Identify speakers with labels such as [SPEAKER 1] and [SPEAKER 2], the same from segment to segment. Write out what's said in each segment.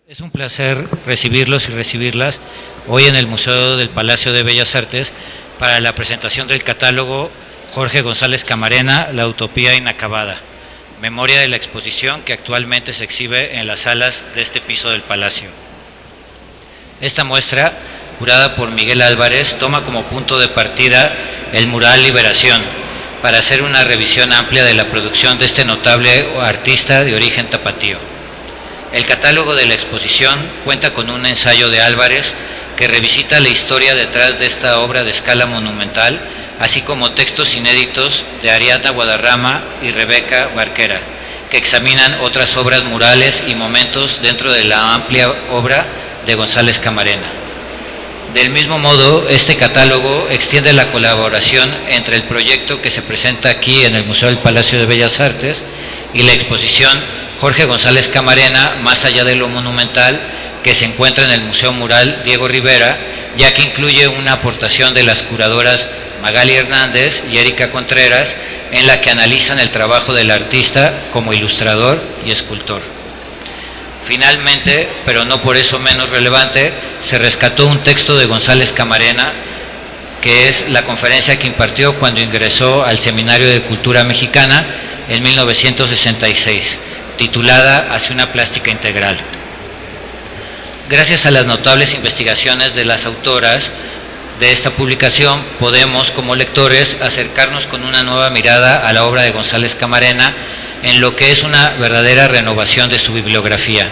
[SPEAKER 1] Es un placer recibirlos y recibirlas hoy en el Museo del Palacio de Bellas Artes para la presentación del catálogo Jorge González Camarena, La Utopía Inacabada, memoria de la exposición que actualmente se exhibe en las salas de este piso del Palacio. Esta muestra, curada por Miguel Álvarez, toma como punto de partida el mural Liberación, para hacer una revisión amplia de la producción de este notable artista de origen tapatío. El catálogo de la exposición cuenta con un ensayo de Álvarez que revisita la historia detrás de esta obra de escala monumental, así como textos inéditos de Ariadna Guadarrama y Rebeca Barquera, que examinan otras obras murales y momentos dentro de la amplia obra de González Camarena. Del mismo modo, este catálogo extiende la colaboración entre el proyecto que se presenta aquí en el Museo del Palacio de Bellas Artes y la exposición Jorge González Camarena, más allá de lo monumental, que se encuentra en el Museo Mural Diego Rivera, ya que incluye una aportación de las curadoras Magali Hernández y Erika Contreras, en la que analizan el trabajo del artista como ilustrador y escultor. Finalmente, pero no por eso menos relevante, se rescató un texto de González Camarena, que es la conferencia que impartió cuando ingresó al Seminario de Cultura Mexicana en 1966, titulada Hacia una plástica integral. Gracias a las notables investigaciones de las autoras de esta publicación, podemos, como lectores, acercarnos con una nueva mirada a la obra de González Camarena, en lo que es una verdadera renovación de su bibliografía.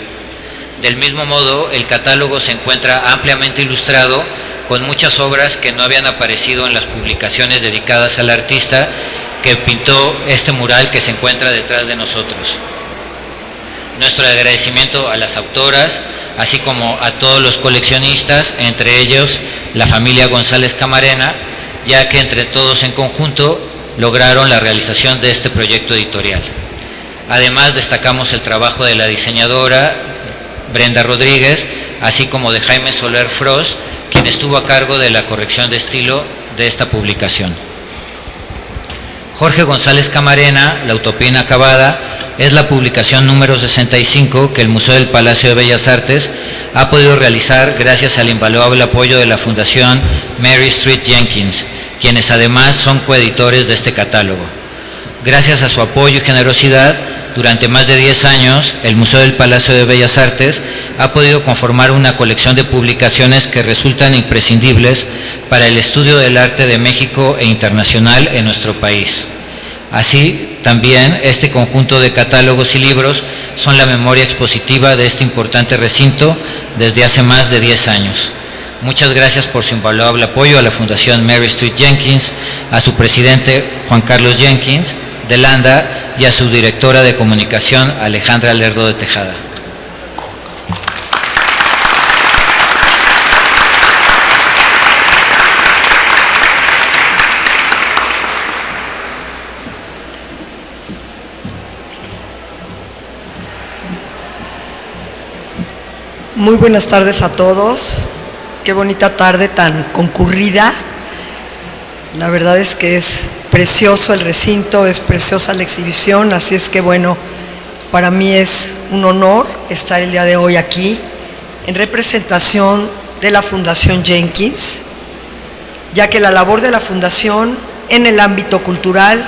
[SPEAKER 1] Del mismo modo, el catálogo se encuentra ampliamente ilustrado con muchas obras que no habían aparecido en las publicaciones dedicadas al artista que pintó este mural que se encuentra detrás de nosotros. Nuestro agradecimiento a las autoras, así como a todos los coleccionistas, entre ellos la familia González Camarena, ya que entre todos en conjunto lograron la realización de este proyecto editorial. Además, destacamos el trabajo de la diseñadora Brenda Rodríguez, así como de Jaime Soler Frost, quien estuvo a cargo de la corrección de estilo de esta publicación. Jorge González Camarena, La Utopía Inacabada, es la publicación número 65 que el Museo del Palacio de Bellas Artes ha podido realizar gracias al invaluable apoyo de la Fundación Mary Street Jenkins, quienes además son coeditores de este catálogo. Gracias a su apoyo y generosidad, durante más de 10 años, el Museo del Palacio de Bellas Artes ha podido conformar una colección de publicaciones que resultan imprescindibles para el estudio del arte de México e internacional en nuestro país. Así, también, este conjunto de catálogos y libros son la memoria expositiva de este importante recinto desde hace más de 10 años. Muchas gracias por su invaluable apoyo a la Fundación Mary Street Jenkins, a su presidente Juan Carlos Jenkins de Landa y a su directora de comunicación Alejandra Lerdo de Tejada.
[SPEAKER 2] Muy buenas tardes a todos. Qué bonita tarde tan concurrida. La verdad es que es precioso el recinto, es preciosa la exhibición, así es que bueno, para mí es un honor estar el día de hoy aquí en representación de la Fundación Jenkins, ya que la labor de la Fundación en el ámbito cultural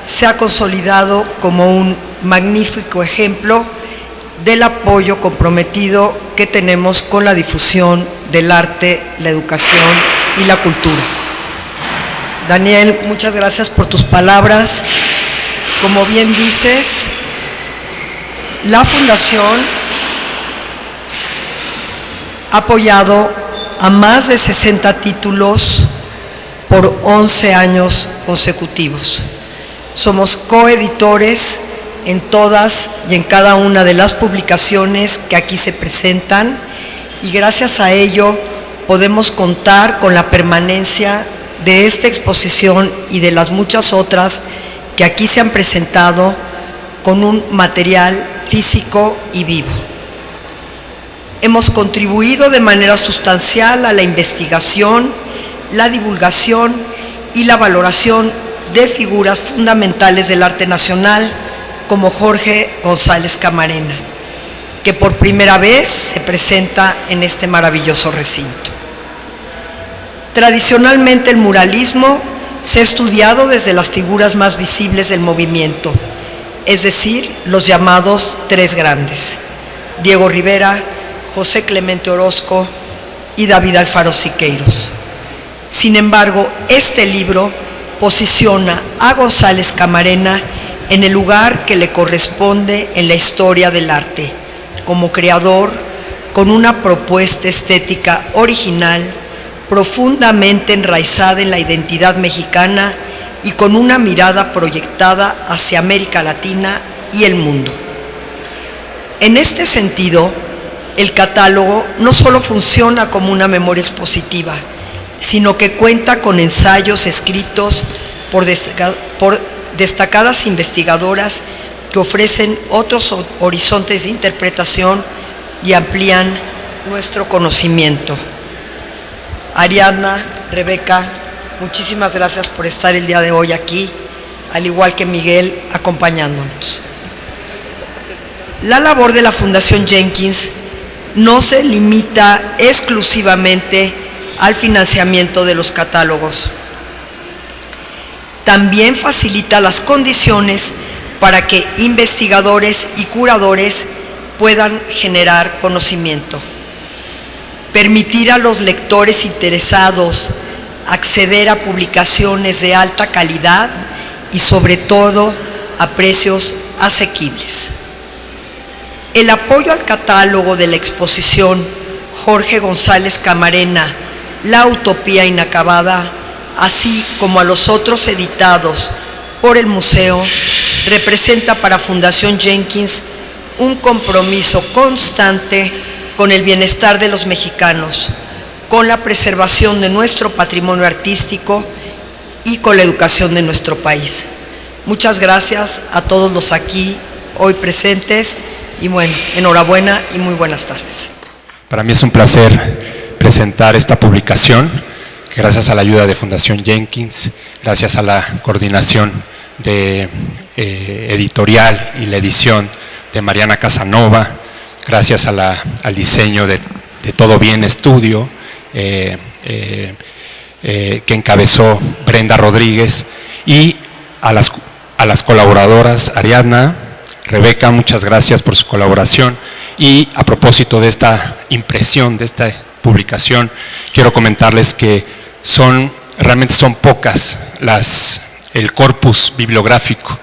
[SPEAKER 2] se ha consolidado como un magnífico ejemplo del apoyo comprometido que tenemos con la difusión del arte, la educación y la cultura. Daniel, muchas gracias por tus palabras. Como bien dices, la Fundación ha apoyado a más de 60 títulos por 11 años consecutivos. Somos coeditores en todas y en cada una de las publicaciones que aquí se presentan y gracias a ello podemos contar con la permanencia de esta exposición y de las muchas otras que aquí se han presentado con un material físico y vivo. Hemos contribuido de manera sustancial a la investigación, la divulgación y la valoración de figuras fundamentales del arte nacional como Jorge González Camarena. que por primera vez se presenta en este maravilloso recinto. Tradicionalmente el muralismo se ha estudiado desde las figuras más visibles del movimiento, es decir, los llamados tres grandes: Diego Rivera, José Clemente Orozco y David Alfaro Siqueiros. Sin embargo, este libro posiciona a González Camarena en el lugar que le corresponde en la historia del arte, como creador con una propuesta estética original, profundamente enraizada en la identidad mexicana y con una mirada proyectada hacia América Latina y el mundo. En este sentido, el catálogo no solo funciona como una memoria expositiva, sino que cuenta con ensayos escritos por destacadas investigadoras que ofrecen otros horizontes de interpretación y amplían nuestro conocimiento. Ariadna, Rebeca, muchísimas gracias por estar el día de hoy aquí, al igual que Miguel, acompañándonos. La labor de la Fundación Jenkins no se limita exclusivamente al financiamiento de los catálogos. También facilita las condiciones para que investigadores y curadores puedan generar conocimiento. Permitir a los lectores interesados acceder a publicaciones de alta calidad y sobre todo a precios asequibles. El apoyo al catálogo de la exposición Jorge González Camarena, La Utopía Inacabada, así como a los otros editados por el museo, representa para Fundación Jenkins un compromiso constante con el bienestar de los mexicanos, con la preservación de nuestro patrimonio artístico y con la educación de nuestro país. Muchas gracias a todos los aquí hoy presentes y bueno, enhorabuena y muy buenas tardes.
[SPEAKER 3] Para mí es un placer presentar esta publicación, que gracias a la ayuda de Fundación Jenkins, gracias a la coordinación de editorial y la edición de Mariana Casanova, gracias a al diseño de Todo Bien Estudio, que encabezó Brenda Rodríguez, y a las colaboradoras Ariadna, Rebeca, muchas gracias por su colaboración. Y a propósito de esta impresión, de esta publicación, quiero comentarles que realmente son pocas el corpus bibliográfico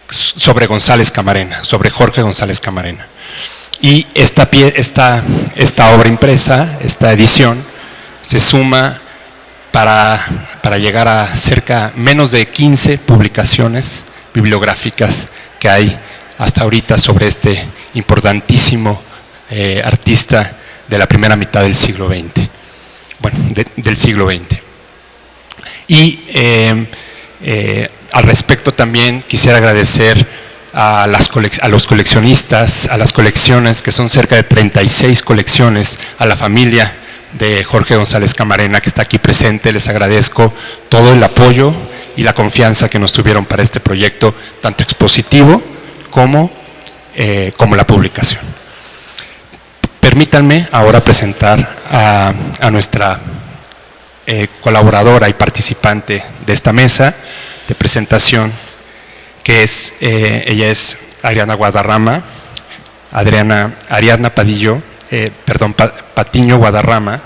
[SPEAKER 3] sobre González Camarena, sobre Jorge González Camarena. Y esta obra impresa, esta edición, se suma para llegar a menos de 15 publicaciones bibliográficas que hay hasta ahorita sobre este importantísimo artista de la primera mitad del siglo XX, del siglo XX. Y al respecto también quisiera agradecer a los coleccionistas, a las colecciones, que son cerca de 36 colecciones, a la familia de Jorge González Camarena que está aquí presente. Les agradezco todo el apoyo y la confianza que nos tuvieron para este proyecto, tanto expositivo como la publicación. Permítanme ahora presentar a nuestra colaboradora y participante de esta mesa de presentación, que ella es Ariadna Patiño Guadarrama.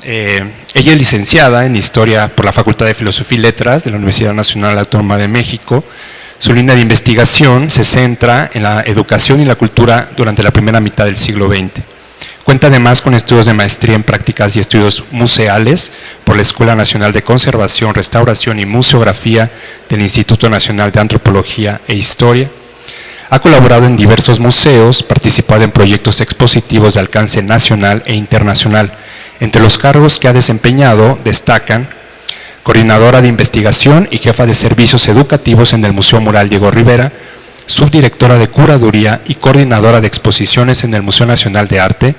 [SPEAKER 3] Ella es licenciada en Historia por la Facultad de Filosofía y Letras de la Universidad Nacional Autónoma de México. Su línea de investigación se centra en la educación y la cultura durante la primera mitad del siglo XX. Cuenta además con estudios de maestría en prácticas y estudios museales por la Escuela Nacional de Conservación, Restauración y Museografía del Instituto Nacional de Antropología e Historia. Ha colaborado en diversos museos, participado en proyectos expositivos de alcance nacional e internacional. Entre los cargos que ha desempeñado destacan coordinadora de investigación y jefa de servicios educativos en el Museo Mural Diego Rivera, subdirectora de curaduría y coordinadora de exposiciones en el Museo Nacional de Arte,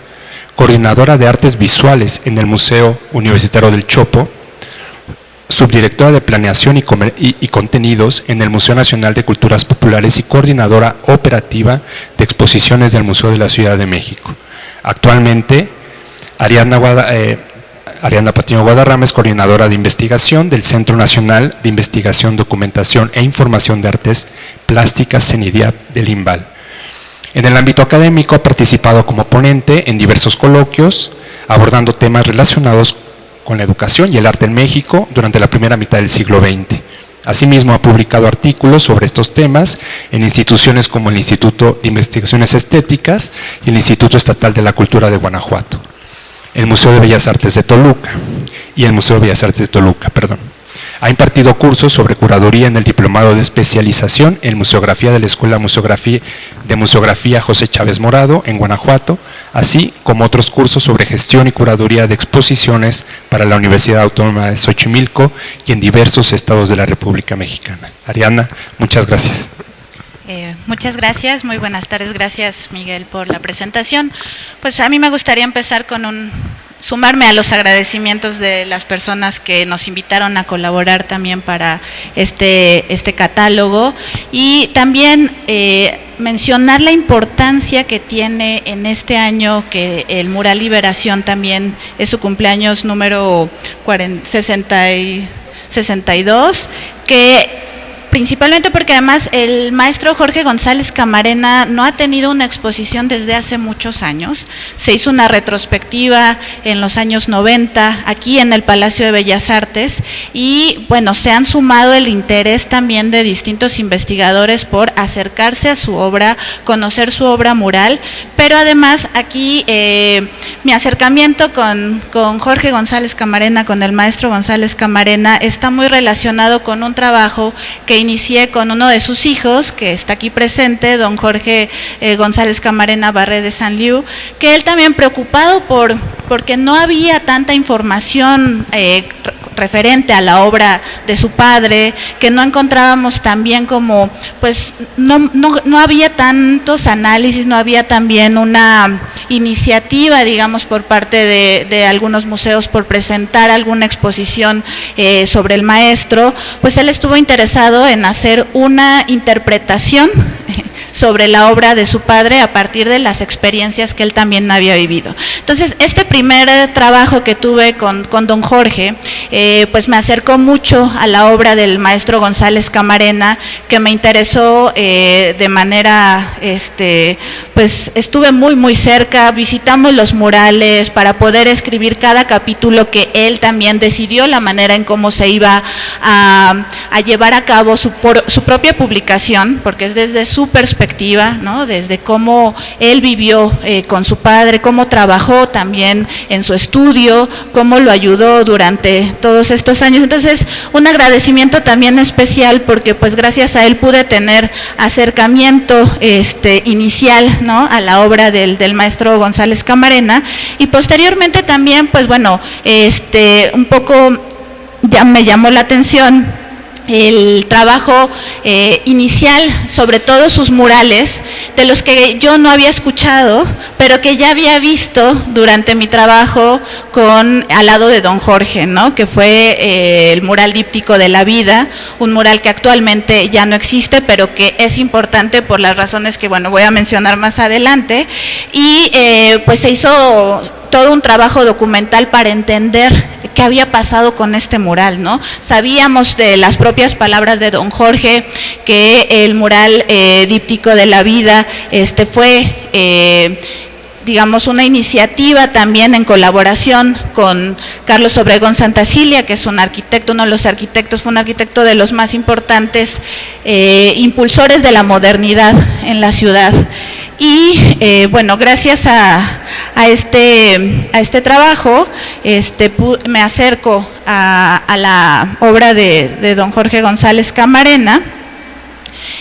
[SPEAKER 3] coordinadora de artes visuales en el Museo Universitario del Chopo, subdirectora de Planeación y Contenidos en el Museo Nacional de Culturas Populares y coordinadora operativa de exposiciones del Museo de la Ciudad de México. Actualmente, Ariadna Patiño Guadarrama es coordinadora de investigación del Centro Nacional de Investigación, Documentación e Información de Artes Plásticas CENIDIAP del IMBAL. En el ámbito académico ha participado como ponente en diversos coloquios, abordando temas relacionados con la educación y el arte en México durante la primera mitad del siglo XX. Asimismo, ha publicado artículos sobre estos temas en instituciones como el Instituto de Investigaciones Estéticas y el Instituto Estatal de la Cultura de Guanajuato, el Museo de Bellas Artes de Toluca Ha impartido cursos sobre curaduría en el Diplomado de Especialización en Museografía de la Escuela de Museografía José Chávez Morado en Guanajuato, así como otros cursos sobre gestión y curaduría de exposiciones para la Universidad Autónoma de Xochimilco y en diversos estados de la República Mexicana. Ariadna, muchas gracias.
[SPEAKER 4] Muchas gracias, muy buenas tardes, gracias Miguel por la presentación. Pues a mí me gustaría empezar con sumarme a los agradecimientos de las personas que nos invitaron a colaborar también para este catálogo y también mencionar la importancia que tiene en este año que el Mural Liberación también es su cumpleaños número 62, que principalmente porque además el maestro Jorge González Camarena no ha tenido una exposición desde hace muchos años. Se hizo una retrospectiva en los años 90 aquí en el Palacio de Bellas Artes y bueno, se han sumado el interés también de distintos investigadores por acercarse a su obra, conocer su obra mural, pero además aquí mi acercamiento con Jorge González Camarena, con el maestro González Camarena, está muy relacionado con un trabajo que inicié con uno de sus hijos, que está aquí presente, don Jorge González Camarena Barré de Sanliu, que él también preocupado porque no había tanta información referente a la obra de su padre, que no encontrábamos también como, pues no había tantos análisis, no había también una iniciativa, digamos, por parte de algunos museos por presentar alguna exposición sobre el maestro, pues él estuvo interesado en hacer una interpretación sobre la obra de su padre a partir de las experiencias que él también había vivido. Entonces, este primer trabajo que tuve con don Jorge, pues me acercó mucho a la obra del maestro González Camarena, que me interesó de manera, pues estuve muy cerca, visitamos los murales para poder escribir cada capítulo que él también decidió, la manera en cómo se iba a llevar a cabo su propia publicación, porque es desde su perspectiva, ¿no? Desde cómo él vivió con su padre, cómo trabajó también en su estudio, cómo lo ayudó durante todos estos años. Entonces, un agradecimiento también especial porque pues gracias a él pude tener acercamiento inicial, ¿no? A la obra del maestro González Camarena y posteriormente también, pues bueno, un poco ya me llamó la atención el trabajo inicial, sobre todo sus murales, de los que yo no había escuchado, pero que ya había visto durante mi trabajo al lado de don Jorge, ¿no? Que fue el mural díptico de la vida, un mural que actualmente ya no existe, pero que es importante por las razones que, bueno, voy a mencionar más adelante, y pues se hizo todo un trabajo documental para entender qué había pasado con este mural, ¿no? Sabíamos de las propias palabras de don Jorge que el mural díptico de la vida fue digamos, una iniciativa también en colaboración con Carlos Obregón Santacilia, que es un arquitecto, uno de los arquitectos, fue un arquitecto de los más importantes impulsores de la modernidad en la ciudad. Y bueno, gracias a este trabajo me acerco a la obra de don Jorge González Camarena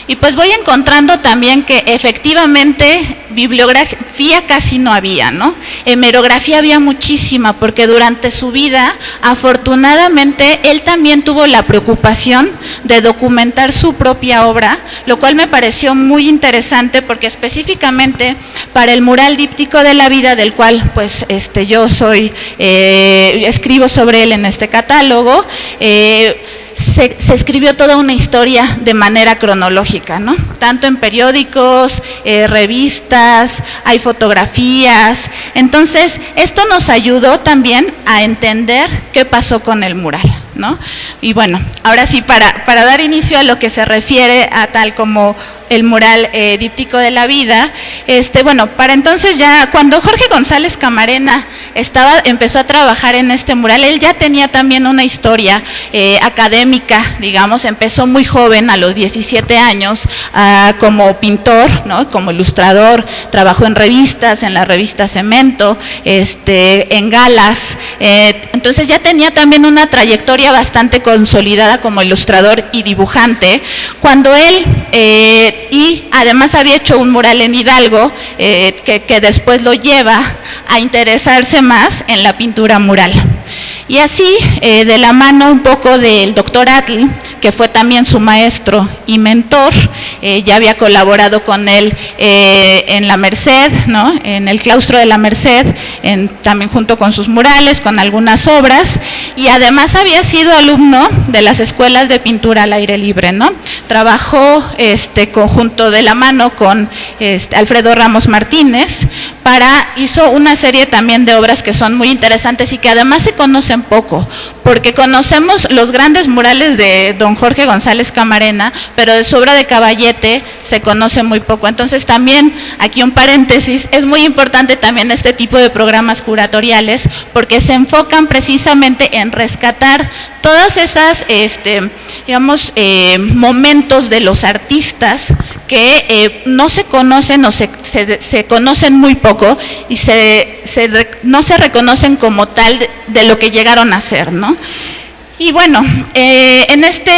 [SPEAKER 4] Y pues voy encontrando también que efectivamente bibliografía casi no había, ¿no? Hemerografía había muchísima, porque durante su vida, afortunadamente, él también tuvo la preocupación de documentar su propia obra, lo cual me pareció muy interesante, porque específicamente para el mural díptico de la vida, del cual pues yo soy, escribo sobre él en este catálogo, se escribió toda una historia de manera cronológica, ¿no? Tanto en periódicos, revistas, hay fotografías. Entonces, esto nos ayudó también a entender qué pasó con el mural, ¿no? Y bueno, ahora sí, para dar inicio a lo que se refiere a tal como el mural díptico de la vida, bueno, para entonces ya, cuando Jorge González Camarena empezó a trabajar en este mural, él ya tenía también una historia académica, digamos, empezó muy joven, a los 17 años, como pintor, ¿no? Como ilustrador, trabajó en revistas, en la revista Cemento, en galas, entonces ya tenía también una trayectoria bastante consolidada como ilustrador y dibujante, cuando él y además había hecho un mural en Hidalgo que después lo lleva a interesarse más en la pintura mural. Y así, de la mano un poco del doctor Atl, que fue también su maestro y mentor, ya había colaborado con él en la Merced, ¿no? En el claustro de la Merced, también junto con sus murales, con algunas obras, y además había sido alumno de las escuelas de pintura al aire libre, ¿no? Trabajó conjunto de la mano con Alfredo Ramos Martínez, hizo una serie también de obras que son muy interesantes y que además se conocen poco, porque conocemos los grandes murales de don Jorge González Camarena, pero de su obra de Caballete se conoce muy poco. Entonces también, aquí un paréntesis, es muy importante también este tipo de programas curatoriales, porque se enfocan precisamente en rescatar todas esas, digamos, momentos de los artistas que no se conocen o se conocen muy poco y no se reconocen como tal de lo que llegaron a ser, ¿no? Y bueno, en este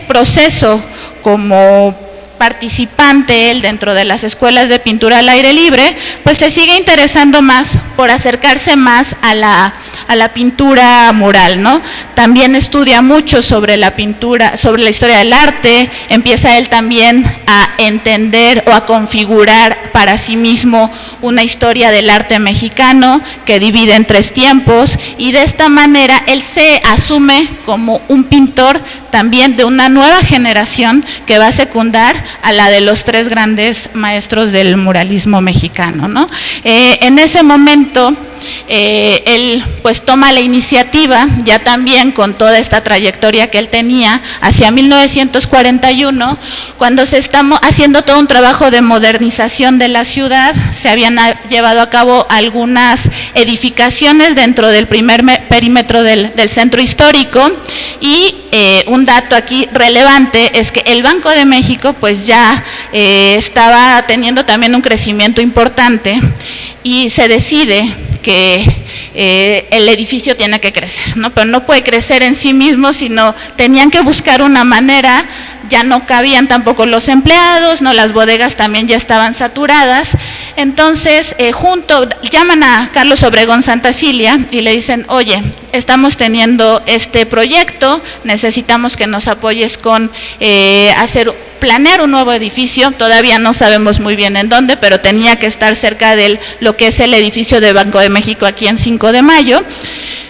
[SPEAKER 4] proceso como participante él dentro de las escuelas de pintura al aire libre, pues se sigue interesando más por acercarse más a la pintura mural, ¿no? También estudia mucho sobre la pintura, sobre la historia del arte, empieza él también a entender o a configurar para sí mismo una historia del arte mexicano que divide en 3 tiempos, y de esta manera él se asume como un pintor también de una nueva generación que va a secundar a la de los 3 grandes maestros del muralismo mexicano, ¿no? En ese momento él pues toma la iniciativa, ya también con toda esta trayectoria que él tenía, hacia 1941, cuando se está haciendo todo un trabajo de modernización de la ciudad. Se habían llevado a cabo algunas edificaciones dentro del primer perímetro del centro histórico, y un dato aquí relevante es que el Banco de México pues ya estaba teniendo también un crecimiento importante, y se decide que el edificio tiene que crecer, ¿no? Pero no puede crecer en sí mismo, sino tenían que buscar una manera. Ya no cabían tampoco los empleados, ¿no? Las bodegas también ya estaban saturadas. Entonces, llaman a Carlos Obregón Santacilia y le dicen: oye, estamos teniendo este proyecto, necesitamos que nos apoyes con planear un nuevo edificio. Todavía no sabemos muy bien en dónde, pero tenía que estar cerca de lo que es el edificio de Banco de México aquí en 5 de Mayo.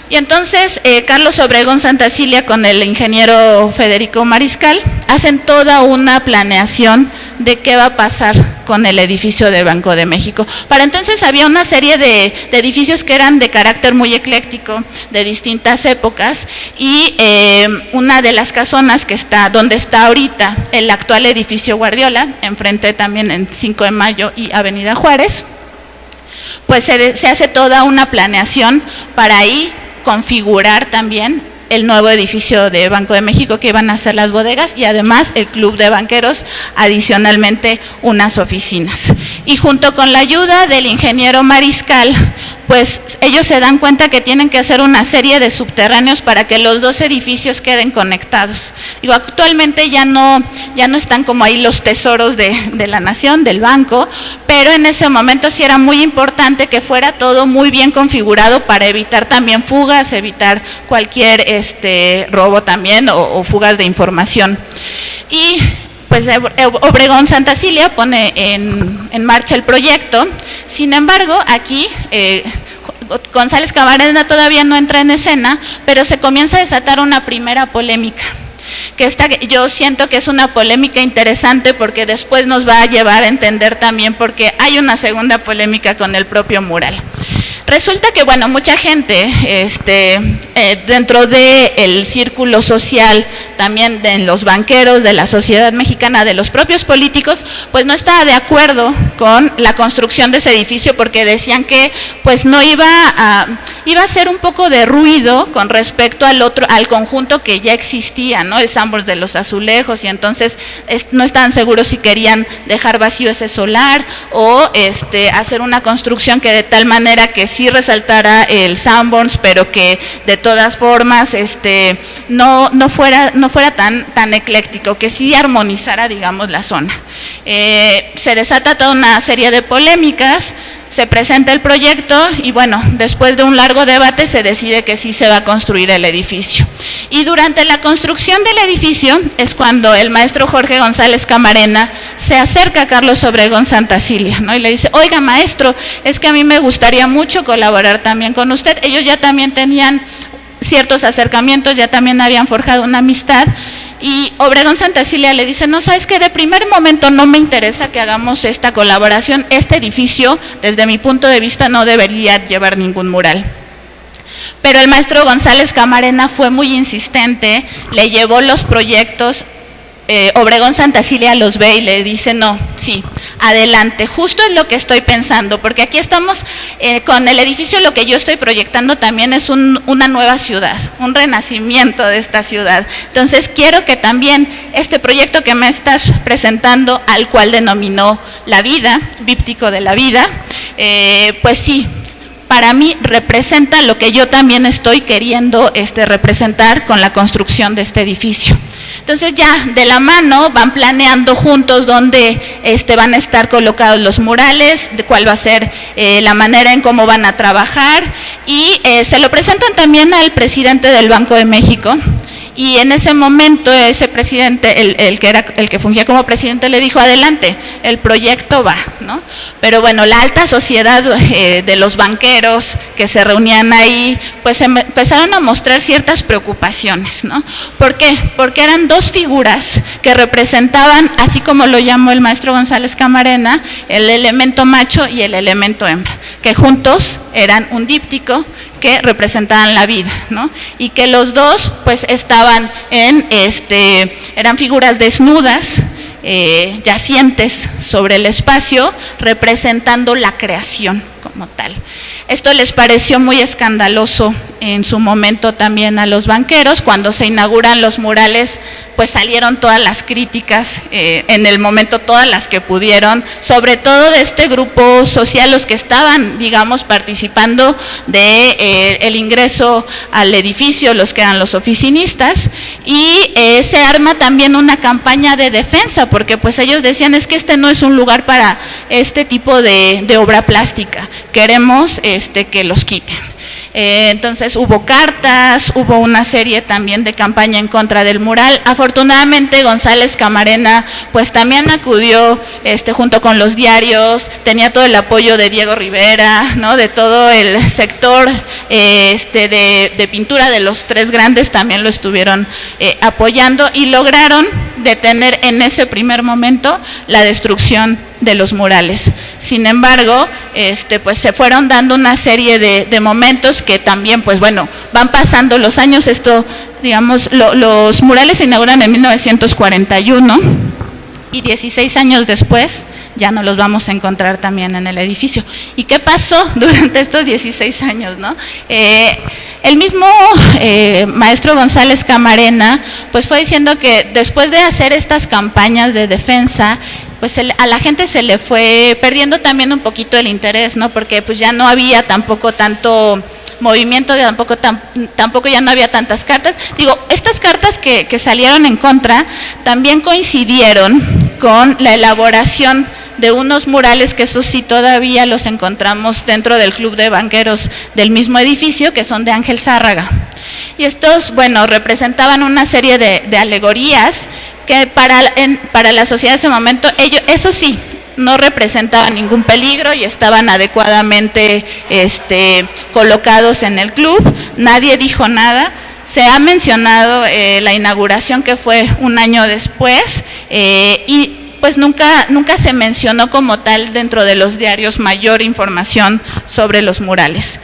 [SPEAKER 4] Y entonces Carlos Obregón Santacilia con el ingeniero Federico Mariscal hacen toda una planeación de qué va a pasar con el edificio de Banco de México. Para entonces había una serie de edificios que eran de carácter muy ecléctico, de distintas épocas, y una de las casonas que está donde está ahorita el actual edificio Guardiola, enfrente también en 5 de Mayo y Avenida Juárez, pues se hace toda una planeación para ahí configurar también el nuevo edificio de Banco de México, que iban a ser las bodegas, y además el club de banqueros, adicionalmente unas oficinas. Y junto con la ayuda del ingeniero Mariscal, pues ellos se dan cuenta que tienen que hacer una serie de subterráneos para que los dos edificios queden conectados. Digo, actualmente ya no están como ahí los tesoros de la nación, del banco, pero en ese momento sí era muy importante que fuera todo muy bien configurado para evitar también fugas, evitar cualquier robo también o fugas de información. Y pues Obregón Santa Cilia pone en marcha el proyecto. Sin embargo, aquí González Camarena todavía no entra en escena, pero se comienza a desatar una primera polémica, que yo siento que es una polémica interesante porque después nos va a llevar a entender también por qué hay una segunda polémica con el propio mural. Resulta que, bueno, mucha gente dentro del círculo social, también de los banqueros, de la sociedad mexicana, de los propios políticos, pues no estaba de acuerdo con la construcción de ese edificio porque decían que pues no iba a hacer un poco de ruido con respecto al conjunto que ya existía, ¿no? El Sanborns de los azulejos, y entonces no estaban seguros si querían dejar vacío ese solar o hacer una construcción que de tal manera que sí resaltara el Sanborns, pero que de todas formas no fuera tan ecléctico, que sí armonizara, digamos, la zona. Se desata toda una serie de polémicas, se presenta el proyecto y bueno, después de un largo debate se decide que sí se va a construir el edificio. Y durante la construcción del edificio es cuando el maestro Jorge González Camarena se acerca a Carlos Obregón Santa Cilia, ¿no? Y le dice: oiga, maestro, es que a mí me gustaría mucho colaborar también con usted. Ellos ya también tenían ciertos acercamientos, ya también habían forjado una amistad. Y Obregón Santa Cilia le dice: no, sabes que de primer momento no me interesa que hagamos esta colaboración, este edificio desde mi punto de vista no debería llevar ningún mural. Pero el maestro González Camarena fue muy insistente, le llevó los proyectos, Obregón Santa Cilia los ve y le dice: no, sí, adelante, justo es lo que estoy pensando, porque aquí estamos con el edificio, lo que yo estoy proyectando también es una nueva ciudad, un renacimiento de esta ciudad. Entonces quiero que también este proyecto que me estás presentando, al cual denominó La Vida, díptico de la vida, pues sí, para mí representa lo que yo también estoy queriendo representar con la construcción de este edificio. Entonces ya de la mano van planeando juntos dónde van a estar colocados los murales, de cuál va a ser la manera en cómo van a trabajar, y se lo presentan también al presidente del Banco de México. Y en ese momento ese presidente, el que fungía como presidente, le dijo: adelante, el proyecto va, ¿no? Pero bueno, la alta sociedad de los banqueros que se reunían ahí, pues empezaron a mostrar ciertas preocupaciones, ¿no? ¿Por qué? Porque eran dos figuras que representaban, así como lo llamó el maestro González Camarena, el elemento macho y el elemento hembra, que juntos eran un díptico que representaban la vida, ¿no? Y que los dos pues estaban eran figuras desnudas, yacientes sobre el espacio, representando la creación como tal. Esto les pareció muy escandaloso en su momento también a los banqueros. Cuando se inauguran los murales, pues salieron todas las críticas, en el momento todas las que pudieron, sobre todo de este grupo social, los que estaban, digamos, participando de el ingreso al edificio, los que eran los oficinistas, y se arma también una campaña de defensa, porque pues ellos decían: es que este no es un lugar para este tipo de obra plástica, queremos que los quiten. Entonces hubo cartas, hubo una serie también de campaña en contra del mural. Afortunadamente González Camarena pues también acudió junto con los diarios, tenía todo el apoyo de Diego Rivera, ¿no? De todo el sector de pintura de los tres grandes, también lo estuvieron apoyando, y lograron detener en ese primer momento la destrucción de los murales. Sin embargo, pues se fueron dando una serie de momentos que también, pues bueno, van pasando los años. Digamos, los murales se inauguran en 1941 y 16 años después ya no los vamos a encontrar también en el edificio. ¿Y qué pasó durante estos 16 años, no? El mismo maestro González Camarena pues fue diciendo que después de hacer estas campañas de defensa, pues a la gente se le fue perdiendo también un poquito el interés, ¿no? Porque pues ya no había tampoco tanto movimiento, tampoco ya no había tantas cartas. Digo, estas cartas que salieron en contra también coincidieron con la elaboración de unos murales que eso sí todavía los encontramos dentro del Club de Banqueros del mismo edificio, que son de Ángel Zárraga. Y estos, bueno, representaban una serie de alegorías que para la sociedad de ese momento, eso sí, no representaban ningún peligro y estaban adecuadamente colocados en el club, nadie dijo nada. Se ha mencionado la inauguración que fue un año después y pues nunca se mencionó como tal dentro de los diarios mayor información sobre los murales.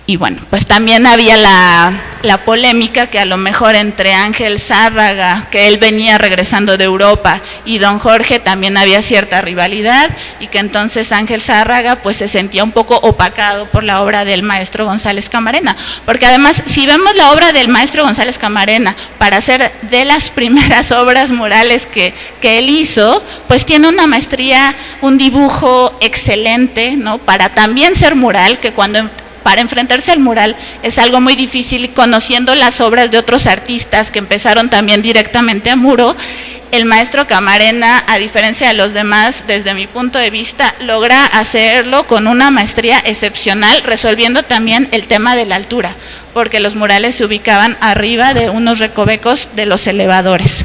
[SPEAKER 4] Y bueno, pues también había la polémica que a lo mejor entre Ángel Zárraga, que él venía regresando de Europa, y don Jorge también había cierta rivalidad, y que entonces Ángel Zárraga pues se sentía un poco opacado por la obra del maestro González Camarena, porque además si vemos la obra del maestro González Camarena para ser de las primeras obras murales que él hizo, pues tiene una maestría, un dibujo excelente, ¿no? Para también ser mural, que para enfrentarse al mural es algo muy difícil, y conociendo las obras de otros artistas que empezaron también directamente a muro, el maestro Camarena, a diferencia de los demás, desde mi punto de vista, logra hacerlo con una maestría excepcional, resolviendo también el tema de la altura, porque los murales se ubicaban arriba de unos recovecos de los elevadores.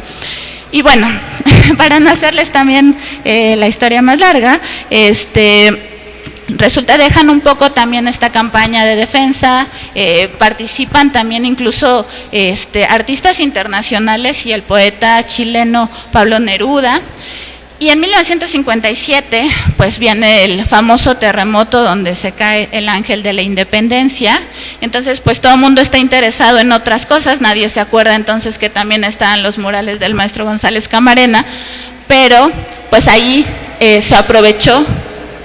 [SPEAKER 4] Y bueno, para no hacerles también la historia más larga, dejan un poco también esta campaña de defensa, participan también incluso artistas internacionales y el poeta chileno Pablo Neruda. Y en 1957 pues viene el famoso terremoto donde se cae el Ángel de la Independencia. Entonces pues todo el mundo está interesado en otras cosas, nadie se acuerda entonces que también estaban los murales del maestro González Camarena, pero pues ahí se aprovechó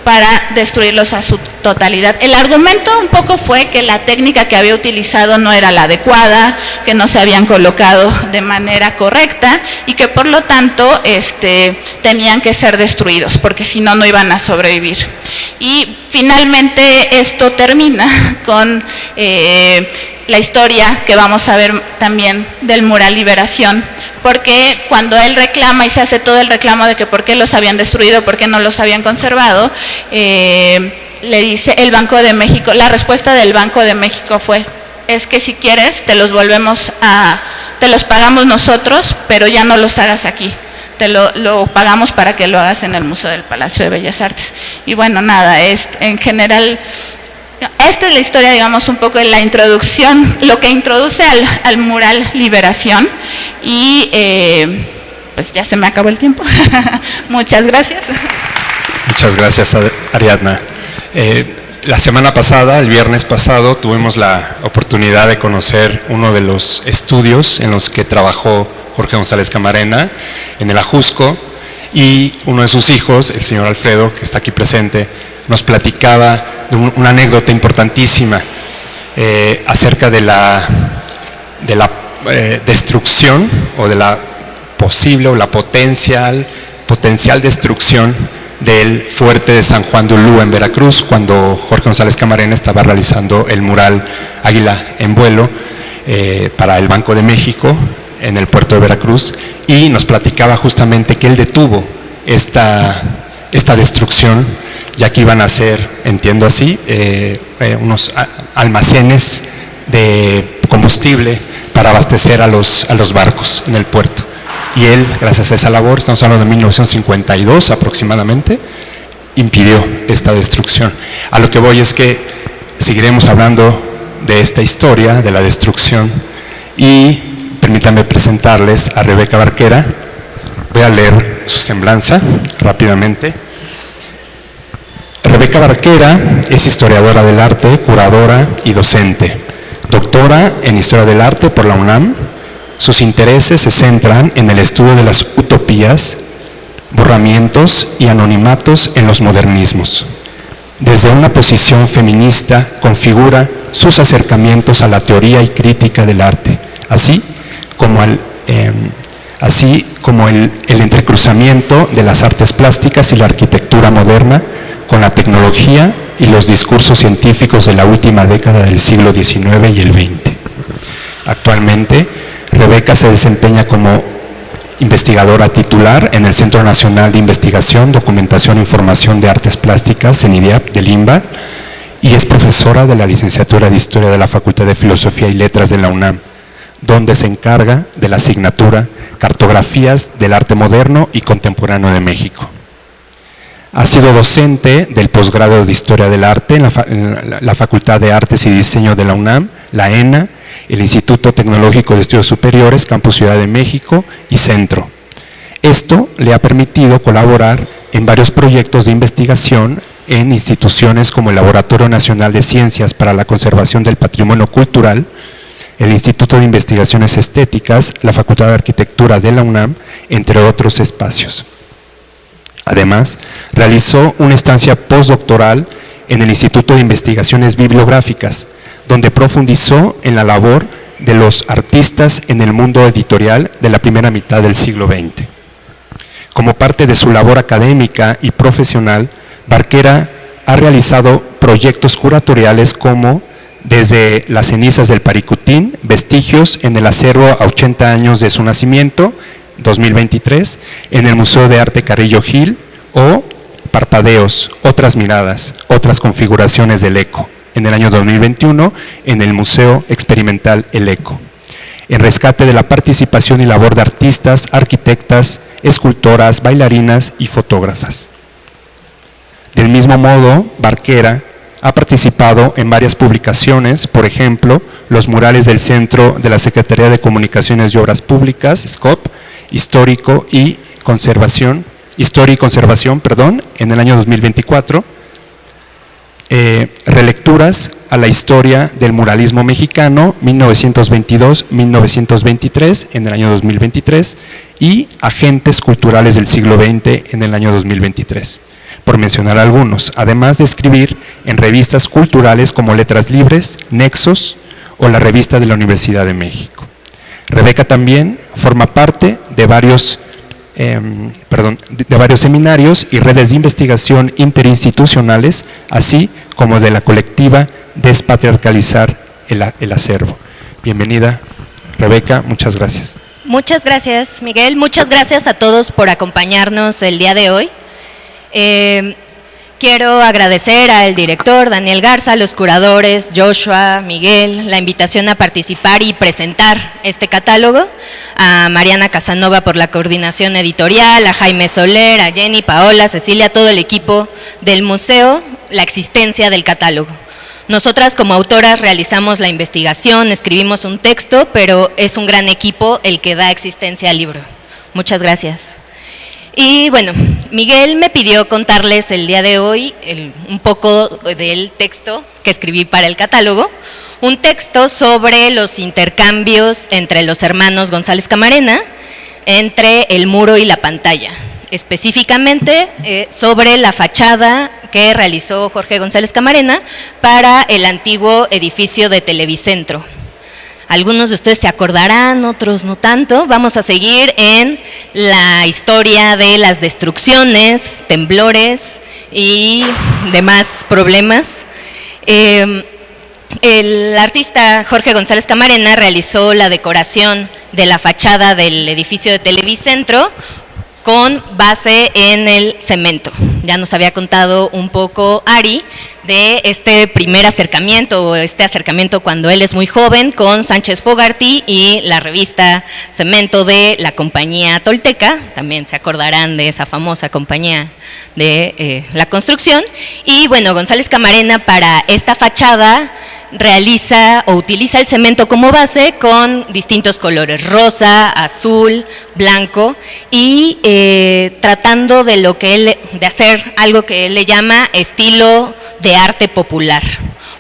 [SPEAKER 4] para destruirlos a su totalidad. El argumento un poco fue que la técnica que había utilizado no era la adecuada, que no se habían colocado de manera correcta y que por lo tanto tenían que ser destruidos, porque si no, no iban a sobrevivir. Y finalmente esto termina con la historia que vamos a ver también del mural Liberación, porque cuando él reclama y se hace todo el reclamo de que por qué los habían destruido, por qué no los habían conservado, le dice el Banco de México, la respuesta del Banco de México fue, es que si quieres te los pagamos nosotros, pero ya no los hagas aquí, te lo pagamos para que lo hagas en el Museo del Palacio de Bellas Artes. Y bueno, nada, en general, esta es la historia, digamos, un poco de la introducción, lo que introduce al mural Liberación. Y pues ya se me acabó el tiempo. Muchas gracias.
[SPEAKER 3] Muchas gracias, Ariadna. La semana pasada, el viernes pasado, tuvimos la oportunidad de conocer uno de los estudios en los que trabajó Jorge González Camarena, en el Ajusco, y uno de sus hijos, el señor Alfredo, que está aquí presente, nos platicaba de una anécdota importantísima acerca de la destrucción o de la posible o la potencial destrucción del fuerte de San Juan de Ulúa en Veracruz, cuando Jorge González Camarena estaba realizando el mural Águila en vuelo para el Banco de México en el puerto de Veracruz, y nos platicaba justamente que él detuvo esta destrucción, ya que iban a ser, entiendo así, unos almacenes de combustible para abastecer a los barcos en el puerto. Y él, gracias a esa labor, estamos hablando de 1952 aproximadamente, impidió esta destrucción. A lo que voy es que seguiremos hablando de esta historia, de la destrucción, y permítanme presentarles a Rebeca Barquera. Voy a leer su semblanza rápidamente. Rebeca Barquera es historiadora del arte, curadora y docente, doctora en Historia del Arte por la UNAM. Sus intereses se centran en el estudio de las utopías, borramientos y anonimatos en los modernismos. Desde una posición feminista configura sus acercamientos a la teoría y crítica del arte, así como así como el entrecruzamiento de las artes plásticas y la arquitectura moderna con la tecnología y los discursos científicos de la última década del siglo XIX y el XX. Actualmente, Rebeca se desempeña como investigadora titular en el Centro Nacional de Investigación, Documentación e Información de Artes Plásticas, CENIDIAP, del INBA, y es profesora de la licenciatura de Historia de la Facultad de Filosofía y Letras de la UNAM, donde se encarga de la asignatura Cartografías del Arte Moderno y Contemporáneo de México. Ha sido docente del posgrado de Historia del Arte en la Facultad de Artes y Diseño de la UNAM, la ENA, el Instituto Tecnológico de Estudios Superiores, Campus Ciudad de México y Centro. Esto le ha permitido colaborar en varios proyectos de investigación en instituciones como el Laboratorio Nacional de Ciencias para la Conservación del Patrimonio Cultural, el Instituto de Investigaciones Estéticas, la Facultad de Arquitectura de la UNAM, entre otros espacios. Además, realizó una estancia postdoctoral en el Instituto de Investigaciones Bibliográficas, donde profundizó en la labor de los artistas en el mundo editorial de la primera mitad del siglo XX. Como parte de su labor académica y profesional, Barquera ha realizado proyectos curatoriales como Desde las cenizas del Paricutín, vestigios en el acervo a 80 años de su nacimiento, 2023, en el Museo de Arte Carrillo Gil, o Parpadeos, otras miradas, otras configuraciones del eco, en el año 2021, en el Museo Experimental El Eco. En rescate de la participación y labor de artistas, arquitectas, escultoras, bailarinas y fotógrafas. Del mismo modo, Barquera ha participado en varias publicaciones, por ejemplo, los murales del Centro de la Secretaría de Comunicaciones y Obras Públicas, SCOP, Historia y Conservación, en el año 2024, relecturas a la historia del muralismo mexicano, 1922-1923, en el año 2023, y agentes culturales del siglo XX en el año 2023, por mencionar algunos, además de escribir en revistas culturales como Letras Libres, Nexos o la Revista de la Universidad de México. Rebeca también forma parte de varios seminarios y redes de investigación interinstitucionales, así como de la colectiva Despatriarcalizar el Acervo. Bienvenida, Rebeca, muchas gracias.
[SPEAKER 5] Muchas gracias, Miguel. Muchas gracias a todos por acompañarnos el día de hoy. Quiero agradecer al director Daniel Garza, a los curadores Joshua, Miguel, la invitación a participar y presentar este catálogo, a Mariana Casanova por la coordinación editorial, a Jaime Soler, a Jenny, Paola, Cecilia, todo el equipo del museo, la existencia del catálogo. Nosotras como autoras realizamos la investigación, escribimos un texto, pero es un gran equipo el que da existencia al libro. Muchas gracias. Y bueno, Miguel me pidió contarles el día de hoy un poco del texto que escribí para el catálogo, un texto sobre los intercambios entre los hermanos González Camarena, entre el muro y la pantalla, específicamente sobre la fachada que realizó Jorge González Camarena para el antiguo edificio de Televicentro. Algunos de ustedes se acordarán, otros no tanto. Vamos a seguir en la historia de las destrucciones, temblores y demás problemas. El artista Jorge González Camarena realizó la decoración de la fachada del edificio de Televicentro con base en el cemento. Ya nos había contado un poco Ari de este primer acercamiento, o este acercamiento cuando él es muy joven, con Sánchez Fogarty y la revista Cemento de la compañía Tolteca, también se acordarán de esa famosa compañía de la construcción. Y bueno, González Camarena para esta fachada realiza o utiliza el cemento como base con distintos colores, rosa, azul, blanco, y tratando de hacer algo que él le llama estilo de arte popular.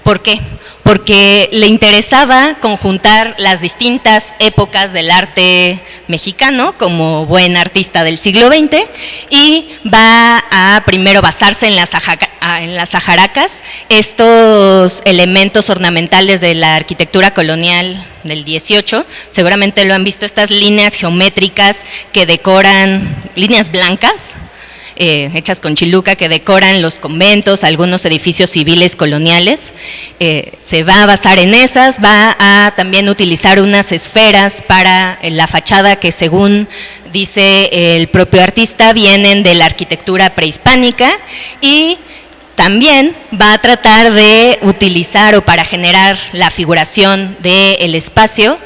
[SPEAKER 5] ¿Por qué? porque le interesaba conjuntar las distintas épocas del arte mexicano como buen artista del siglo XX, y va a primero basarse en las ajaracas, estos elementos ornamentales de la arquitectura colonial del 18, seguramente lo han visto, estas líneas geométricas que decoran, líneas blancas, hechas con chiluca, que decoran los conventos, algunos edificios civiles coloniales. Se va a basar en esas, va a también utilizar unas esferas para la fachada que, según dice el propio artista, vienen de la arquitectura prehispánica, y también va a tratar de utilizar, o para generar la figuración del espacio,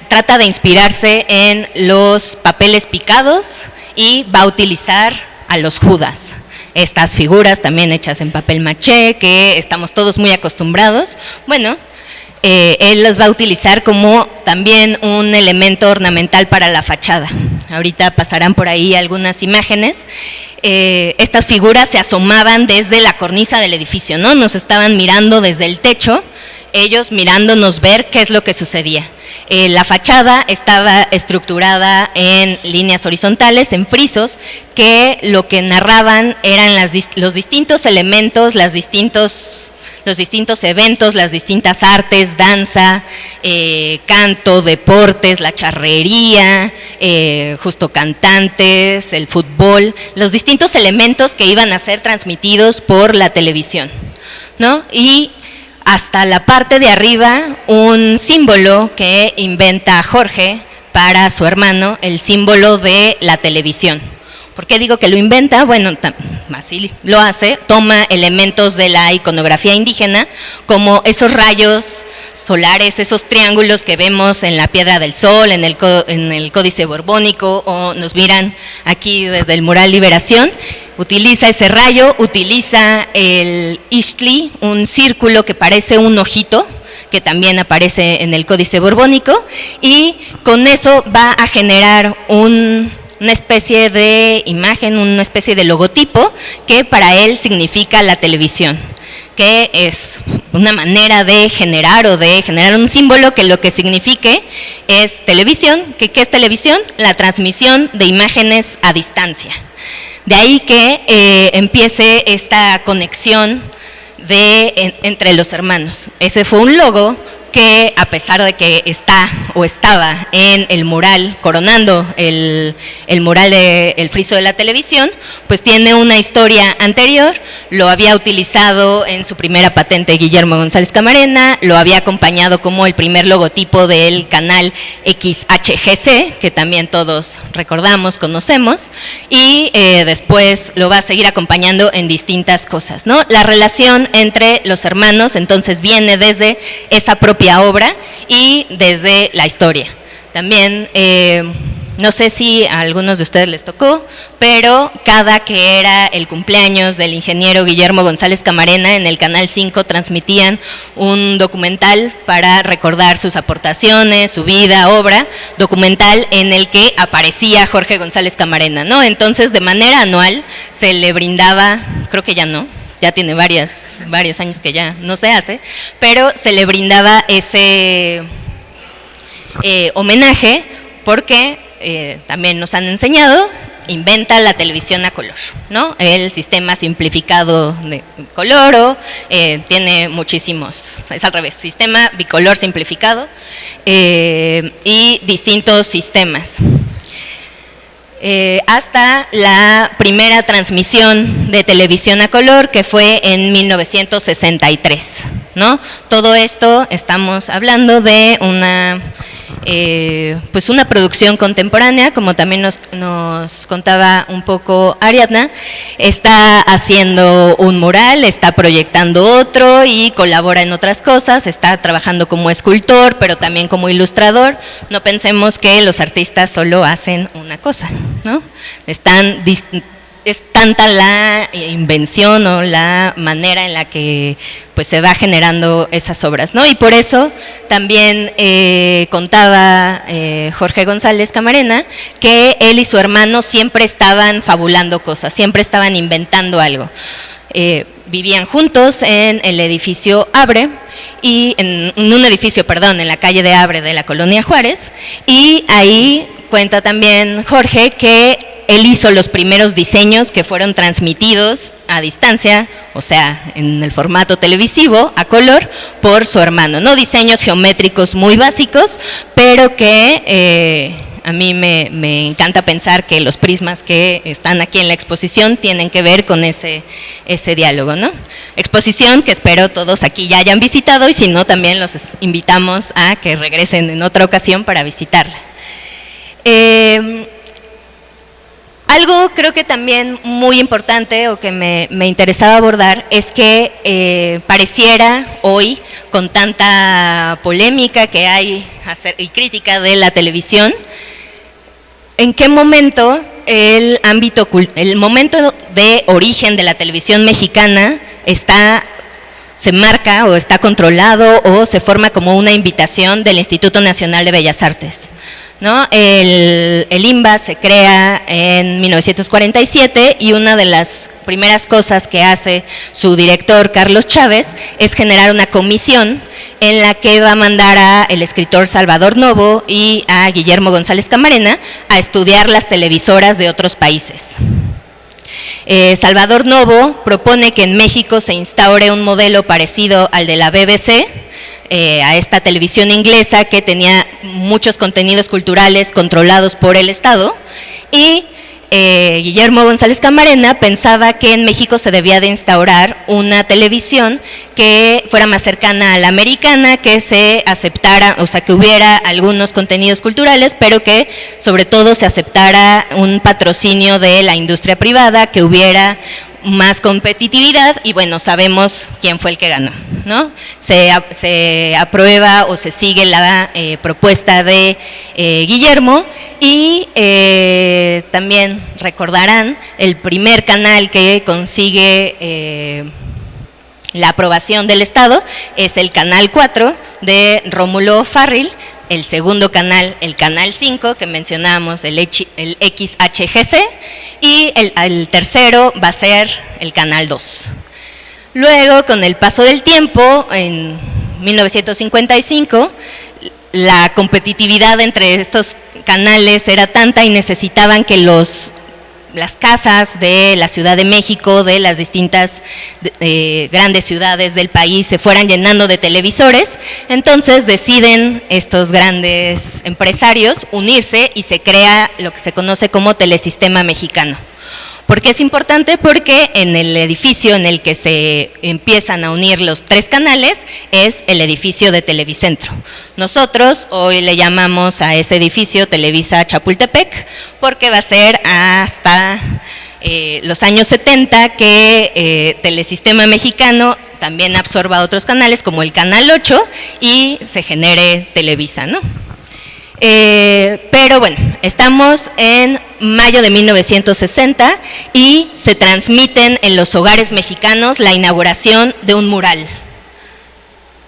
[SPEAKER 5] trata de inspirarse en los papeles picados, y va a utilizar a los Judas, estas figuras también hechas en papel maché, que estamos todos muy acostumbrados. Bueno, él las va a utilizar como también un elemento ornamental para la fachada. Ahorita pasarán por ahí algunas imágenes. Estas figuras se asomaban desde la cornisa del edificio, ¿no? Nos estaban mirando desde el techo, ellos mirándonos ver qué es lo que sucedía. La fachada estaba estructurada en líneas horizontales, en frisos, que lo que narraban eran los distintos elementos, los distintos eventos, las distintas artes, danza, canto, deportes, la charrería, justo cantantes, el fútbol, los distintos elementos que iban a ser transmitidos por la televisión, ¿no? Y hasta la parte de arriba, un símbolo que inventa Jorge para su hermano, el símbolo de la televisión. ¿Por qué digo que lo inventa? Bueno, así lo hace, toma elementos de la iconografía indígena, como esos rayos solares, esos triángulos que vemos en la Piedra del Sol, en el Códice Borbónico, o nos miran aquí desde el mural Liberación. Utiliza ese rayo, utiliza el Ixtli, un círculo que parece un ojito, que también aparece en el Códice Borbónico, y con eso va a generar una especie de imagen, una especie de logotipo que para él significa la televisión, que es una manera de generar un símbolo que lo que signifique es televisión. ¿Qué es televisión? La transmisión de imágenes a distancia. De ahí que empiece esta conexión entre los hermanos. Ese fue un logo que, a pesar de que estaba en el mural, coronando el mural del friso de la televisión, pues tiene una historia anterior. Lo había utilizado en su primera patente Guillermo González Camarena, lo había acompañado como el primer logotipo del canal XHGC, que también todos recordamos, conocemos, y después lo va a seguir acompañando en distintas cosas, ¿no? La relación entre los hermanos entonces viene desde esa propia obra y desde la historia. También, no sé si a algunos de ustedes les tocó, pero cada que era el cumpleaños del ingeniero Guillermo González Camarena, en el Canal 5 transmitían un documental para recordar sus aportaciones, su vida, obra, documental en el que aparecía Jorge González Camarena, ¿no? Entonces, de manera anual se le brindaba, creo que ya no, ya tiene varios años que ya no se hace, pero se le brindaba ese homenaje porque también nos han enseñado, inventa la televisión a color, ¿no? El sistema simplificado de coloro, tiene muchísimos, es al revés, sistema bicolor simplificado y distintos sistemas. Hasta la primera transmisión de televisión a color, que fue en 1963, ¿no? Todo esto estamos hablando de pues una producción contemporánea, como también nos contaba un poco Ariadna. Está haciendo un mural, está proyectando otro y colabora en otras cosas, está trabajando como escultor, pero también como ilustrador. No pensemos que los artistas solo hacen una cosa, ¿no? Es tanta la invención o la manera en la que pues se va generando esas obras, ¿no? Y por eso también contaba Jorge González Camarena que él y su hermano siempre estaban fabulando cosas, siempre estaban inventando algo. vivían juntos en el edificio Abre, y en un edificio, perdón, en la calle de Abre de la Colonia Juárez, y ahí cuenta también Jorge que él hizo los primeros diseños que fueron transmitidos a distancia, o sea, en el formato televisivo, a color, por su hermano, ¿no? Diseños geométricos muy básicos, pero que a mí me encanta pensar que los prismas que están aquí en la exposición tienen que ver con ese diálogo, ¿no? Exposición que espero todos aquí ya hayan visitado, y si no, también los invitamos a que regresen en otra ocasión para visitarla. Algo creo que también muy importante o que me interesaba abordar es que pareciera hoy, con tanta polémica que hay y crítica de la televisión, ¿en qué momento el momento de origen de la televisión mexicana se marca o está controlado o se forma como una invitación del Instituto Nacional de Bellas Artes? ¿No? El INBA se crea en 1947 y una de las primeras cosas que hace su director Carlos Chávez es generar una comisión en la que va a mandar al escritor Salvador Novo y a Guillermo González Camarena a estudiar las televisoras de otros países. Salvador Novo propone que en México se instaure un modelo parecido al de la BBC, a esta televisión inglesa que tenía muchos contenidos culturales controlados por el Estado, y Guillermo González Camarena pensaba que en México se debía de instaurar una televisión que fuera más cercana a la americana, que se aceptara, o sea, que hubiera algunos contenidos culturales, pero que sobre todo se aceptara un patrocinio de la industria privada, que hubiera más competitividad, y bueno, sabemos quién fue el que ganó, ¿no? Se aprueba o se sigue la propuesta de Guillermo, y también recordarán el primer canal que consigue la aprobación del Estado es el Canal 4 de Rómulo Farril, el segundo canal, el Canal 5, que mencionamos, el XHGC, y el tercero va a ser el Canal 2. Luego, con el paso del tiempo, en 1955, la competitividad entre estos canales era tanta y necesitaban que las casas de la Ciudad de México, de las distintas grandes ciudades del país, se fueran llenando de televisores. Entonces deciden estos grandes empresarios unirse y se crea lo que se conoce como Telesistema Mexicano. ¿Por qué es importante? Porque en el edificio en el que se empiezan a unir los tres canales es el edificio de Televicentro. Nosotros hoy le llamamos a ese edificio Televisa Chapultepec, porque va a ser hasta los años 70 que Telesistema Mexicano también absorba otros canales como el Canal 8 y se genere Televisa, ¿no? Pero bueno, estamos en mayo de 1960 y se transmiten en los hogares mexicanos la inauguración de un mural.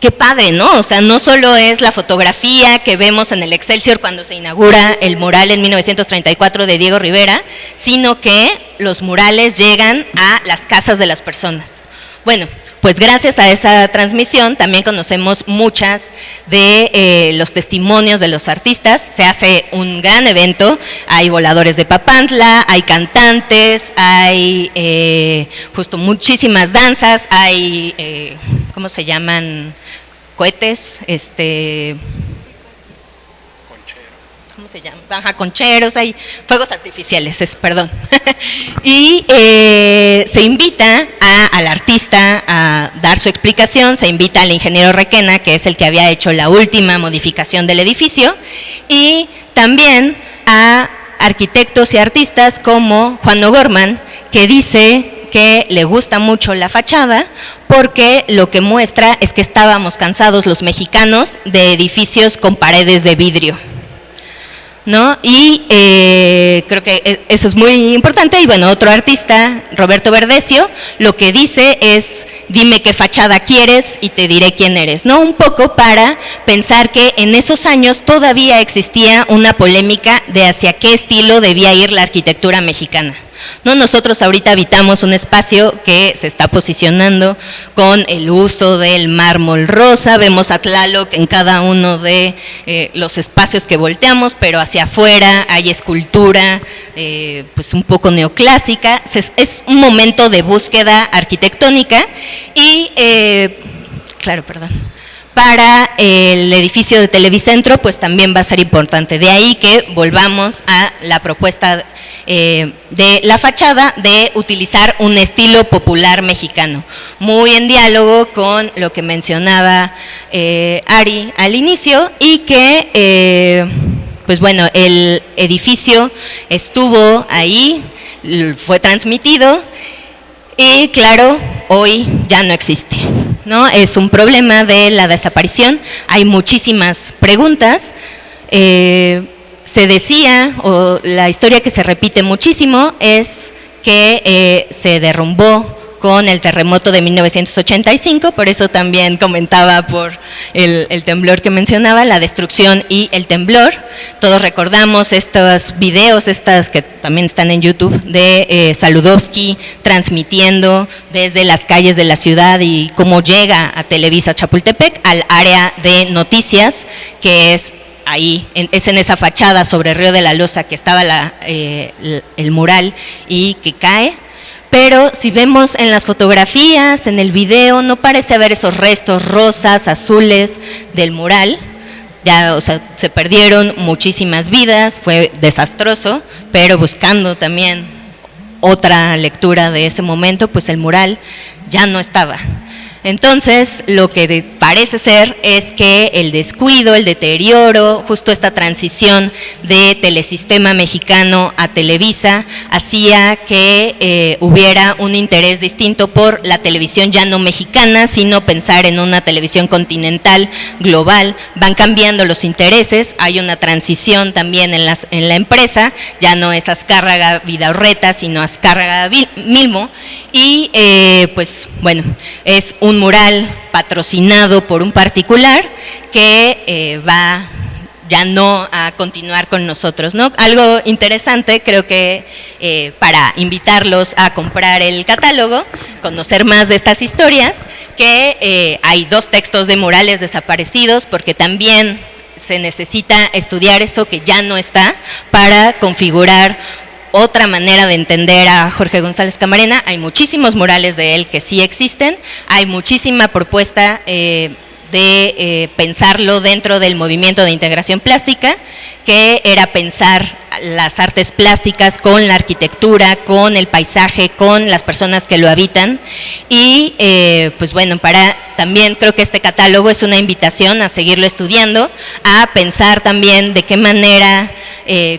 [SPEAKER 5] Qué padre, ¿no? O sea, no solo es la fotografía que vemos en el Excelsior cuando se inaugura el mural en 1934 de Diego Rivera, sino que los murales llegan a las casas de las personas. Bueno, pues gracias a esa transmisión también conocemos muchas de los testimonios de los artistas. Se hace un gran evento, hay voladores de Papantla, hay cantantes, hay justo muchísimas danzas, hay, ¿cómo se llaman? Cohetes, ¿cómo se llama? Baja concheros, hay fuegos artificiales, perdón. Y se invita al artista a dar su explicación, se invita al ingeniero Requena, que es el que había hecho la última modificación del edificio, y también a arquitectos y artistas como Juan O'Gorman, que dice que le gusta mucho la fachada porque lo que muestra es que estábamos cansados los mexicanos de edificios con paredes de vidrio, ¿no? Y creo que eso es muy importante. Y bueno, otro artista, Roberto Verdecio, lo que dice es: dime qué fachada quieres y te diré quién eres, ¿no? Un poco para pensar que en esos años todavía existía una polémica de hacia qué estilo debía ir la arquitectura mexicana. ¿no? Nosotros ahorita habitamos un espacio que se está posicionando con el uso del mármol rosa, vemos a Tlaloc en cada uno de los espacios que volteamos, pero hacia afuera hay escultura pues un poco neoclásica, es un momento de búsqueda arquitectónica y, claro, perdón. Para el edificio de Televicentro, pues también va a ser importante. De ahí que volvamos a la propuesta de la fachada de utilizar un estilo popular mexicano, muy en diálogo con lo que mencionaba Ari al inicio y que, pues bueno, el edificio estuvo ahí, fue transmitido y claro, hoy ya no existe, ¿no? Es un problema de la desaparición, hay muchísimas preguntas, se decía, o la historia que se repite muchísimo es que se derrumbó con el terremoto de 1985, por eso también comentaba por el temblor que mencionaba, la destrucción y el temblor. Todos recordamos estos videos, estas que también están en YouTube, de Saludowski transmitiendo desde las calles de la ciudad y cómo llega a Televisa Chapultepec, al área de noticias, que es ahí, es en esa fachada sobre Río de la Loza que estaba el mural y que cae. Pero si vemos en las fotografías, en el video, no parece haber esos restos rosas, azules del mural. Ya, o sea, se perdieron muchísimas vidas, fue desastroso, pero buscando también otra lectura de ese momento, pues el mural ya no estaba. Entonces, lo que parece ser es que el descuido, el deterioro, justo esta transición de Telesistema Mexicano a Televisa, hacía que hubiera un interés distinto por la televisión ya no mexicana, sino pensar en una televisión continental, global. Van cambiando los intereses, hay una transición también en la empresa, ya no es Azcárraga Vidaurreta, sino Azcárraga Milmo, y pues bueno, es un mural patrocinado por un particular que va ya no a continuar con nosotros, ¿no? Algo interesante, creo que para invitarlos a comprar el catálogo, conocer más de estas historias, que hay 2 textos de murales desaparecidos, porque también se necesita estudiar eso que ya no está para configurar otra manera de entender a Jorge González Camarena. Hay muchísimos murales de él que sí existen, hay muchísima propuesta de pensarlo dentro del movimiento de integración plástica, que era pensar las artes plásticas con la arquitectura, con el paisaje, con las personas que lo habitan y pues bueno, también creo que este catálogo es una invitación a seguirlo estudiando, a pensar también de qué manera,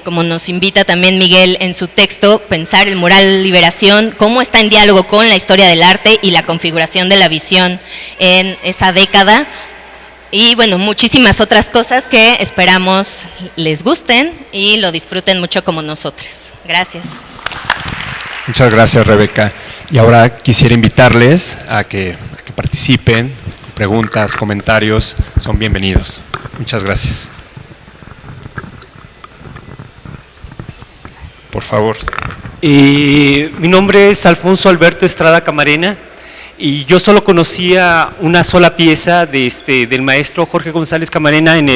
[SPEAKER 5] como nos invita también Miguel en su texto, pensar el mural Liberación, cómo está en diálogo con la historia del arte y la configuración de la visión en esa década. Y bueno, muchísimas otras cosas que esperamos les gusten y lo disfruten mucho como nosotros. Gracias.
[SPEAKER 3] Muchas gracias, Rebeca. Y ahora quisiera invitarles a que participen, preguntas, comentarios, son bienvenidos. Muchas gracias. Por favor.
[SPEAKER 6] Mi nombre es Alfonso Alberto Estrada Camarena. Y yo solo conocía una sola pieza del maestro Jorge González Camarena en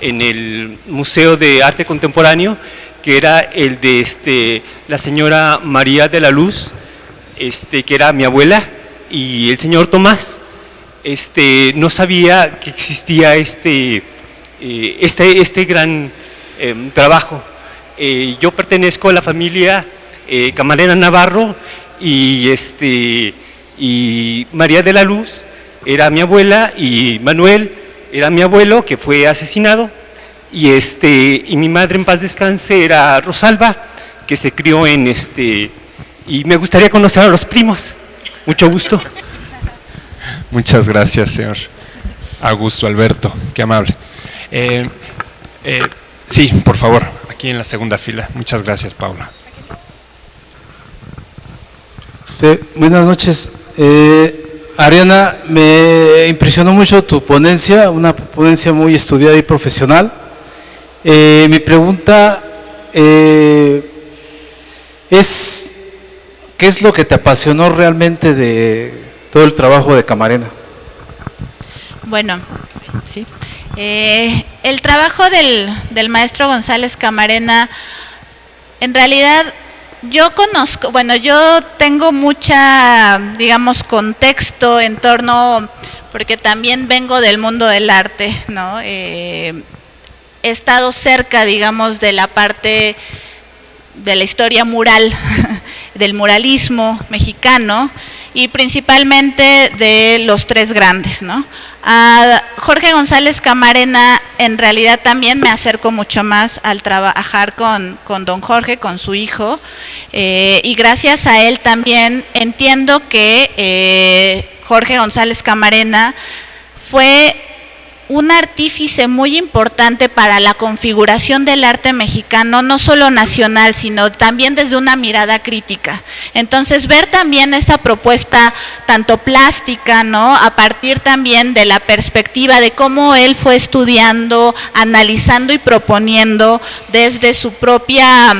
[SPEAKER 6] el Museo de Arte Contemporáneo, que era el de la señora María de la Luz, que era mi abuela, y el señor Tomás. No sabía que existía este gran trabajo. Yo pertenezco a la familia Camarena Navarro, y María de la Luz era mi abuela y Manuel era mi abuelo, que fue asesinado, y mi madre, en paz descanse, era Rosalba, que se crió y me gustaría conocer a los primos. Mucho gusto.
[SPEAKER 3] Muchas gracias, señor Augusto Alberto, qué amable. Sí, por favor, aquí en la segunda fila. Muchas gracias, Paula.
[SPEAKER 7] Sí, buenas noches. Ariana, me impresionó mucho tu ponencia, una ponencia muy estudiada y profesional. Mi pregunta ¿qué es lo que te apasionó realmente de todo el trabajo de Camarena?
[SPEAKER 4] Bueno, sí. El trabajo del maestro González Camarena, en realidad yo conozco, bueno, yo tengo mucha, digamos, contexto en torno, porque también vengo del mundo del arte, ¿no? He estado cerca, digamos, de la parte de la historia mural, del muralismo mexicano y principalmente de los tres grandes, ¿no? A Jorge González Camarena en realidad también me acerco mucho más al trabajar con don Jorge, con su hijo, y gracias a él también entiendo que Jorge González Camarena fue un artífice muy importante para la configuración del arte mexicano, no solo nacional, sino también desde una mirada crítica. Entonces, ver también esta propuesta tanto plástica, ¿no?, a partir también de la perspectiva de cómo él fue estudiando, analizando y proponiendo desde su propia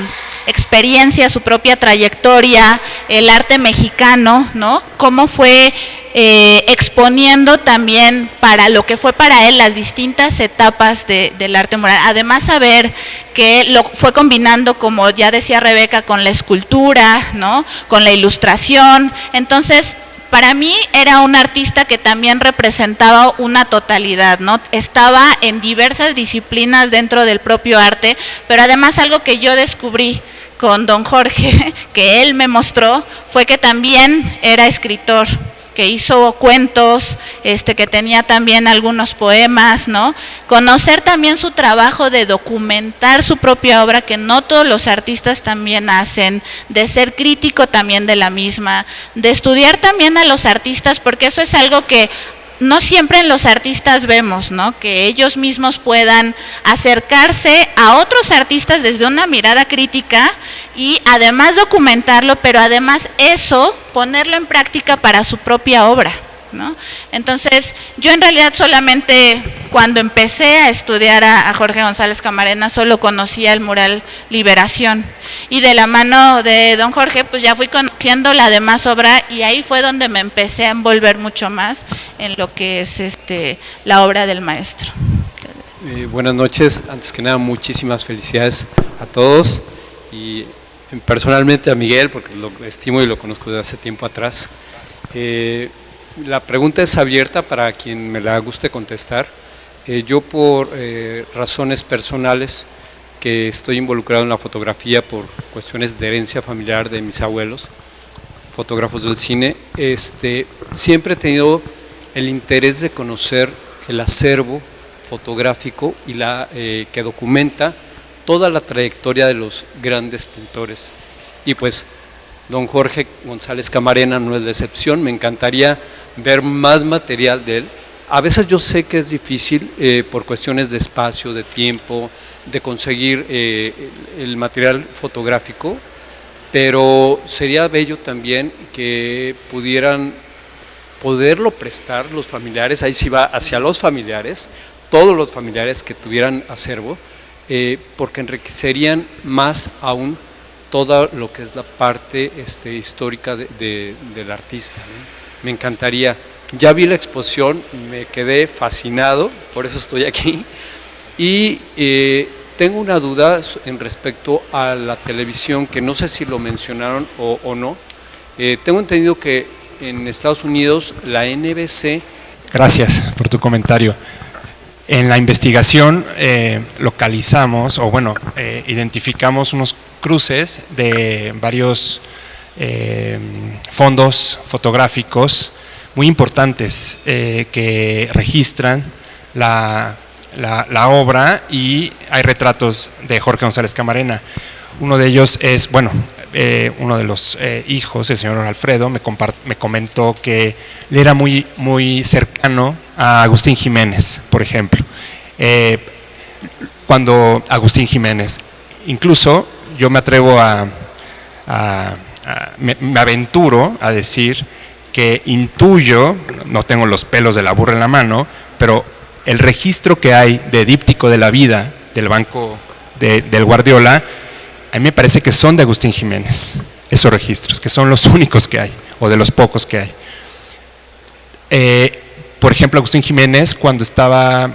[SPEAKER 4] experiencia, su propia trayectoria, el arte mexicano, ¿no?, cómo fue exponiendo también para lo que fue para él las distintas etapas del arte mural. Además, saber que lo fue combinando, como ya decía Rebeca, con la escultura, ¿no?, con la ilustración. Entonces, para mí era un artista que también representaba una totalidad, ¿no? Estaba en diversas disciplinas dentro del propio arte, pero además algo que yo descubrí con don Jorge, que él me mostró, fue que también era escritor, que hizo cuentos, que tenía también algunos poemas, ¿no? Conocer también su trabajo de documentar su propia obra, que no todos los artistas también hacen, de ser crítico también de la misma, de estudiar también a los artistas, porque eso es algo que no siempre en los artistas vemos, ¿no?, que ellos mismos puedan acercarse a otros artistas desde una mirada crítica y además documentarlo, pero además eso ponerlo en práctica para su propia obra, ¿no? Entonces, yo en realidad solamente cuando empecé a estudiar a Jorge González Camarena solo conocía el mural Liberación, y de la mano de don Jorge pues ya fui conociendo la demás obra, y ahí fue donde me empecé a envolver mucho más en lo que es la obra del maestro.
[SPEAKER 3] Buenas noches, antes que nada muchísimas felicidades a todos y personalmente a Miguel, porque lo estimo y lo conozco desde hace tiempo atrás. La pregunta es abierta para quien me la guste contestar. Yo por razones personales, que estoy involucrado en la fotografía por cuestiones de herencia familiar de mis abuelos, fotógrafos del cine, siempre he tenido el interés de conocer el acervo fotográfico y que documenta toda la trayectoria de los grandes pintores. Y pues don Jorge González Camarena no es la excepción. Me encantaría ver más material de él. A veces yo sé que es difícil por cuestiones de espacio, de tiempo, de conseguir el material fotográfico, pero sería bello también que poderlo prestar los familiares, ahí sí va hacia los familiares, todos los familiares que tuvieran acervo, porque enriquecerían más aún todo lo que es la parte histórica del artista, ¿no? Me encantaría. Ya vi la exposición, me quedé fascinado, por eso estoy aquí, y tengo una duda en respecto a la televisión, que no sé si lo mencionaron o no. Tengo entendido que en Estados Unidos la NBC… Gracias por tu comentario. En la investigación localizamos, o bueno, identificamos unos cruces de varios fondos fotográficos muy importantes que registran la obra, y hay retratos de Jorge González Camarena. Uno de ellos es, bueno, uno de los hijos, el señor Alfredo, me comentó que le era muy, muy cercano a Agustín Jiménez, por ejemplo. Cuando Agustín Jiménez, incluso yo me atrevo me aventuro a decir que intuyo, no tengo los pelos de la burra en la mano, pero el registro que hay de díptico de la vida del banco del Guardiola a mí me parece que son de Agustín Jiménez, esos registros, que son los únicos que hay, o de los pocos que hay. Por ejemplo, Agustín Jiménez, cuando estaba,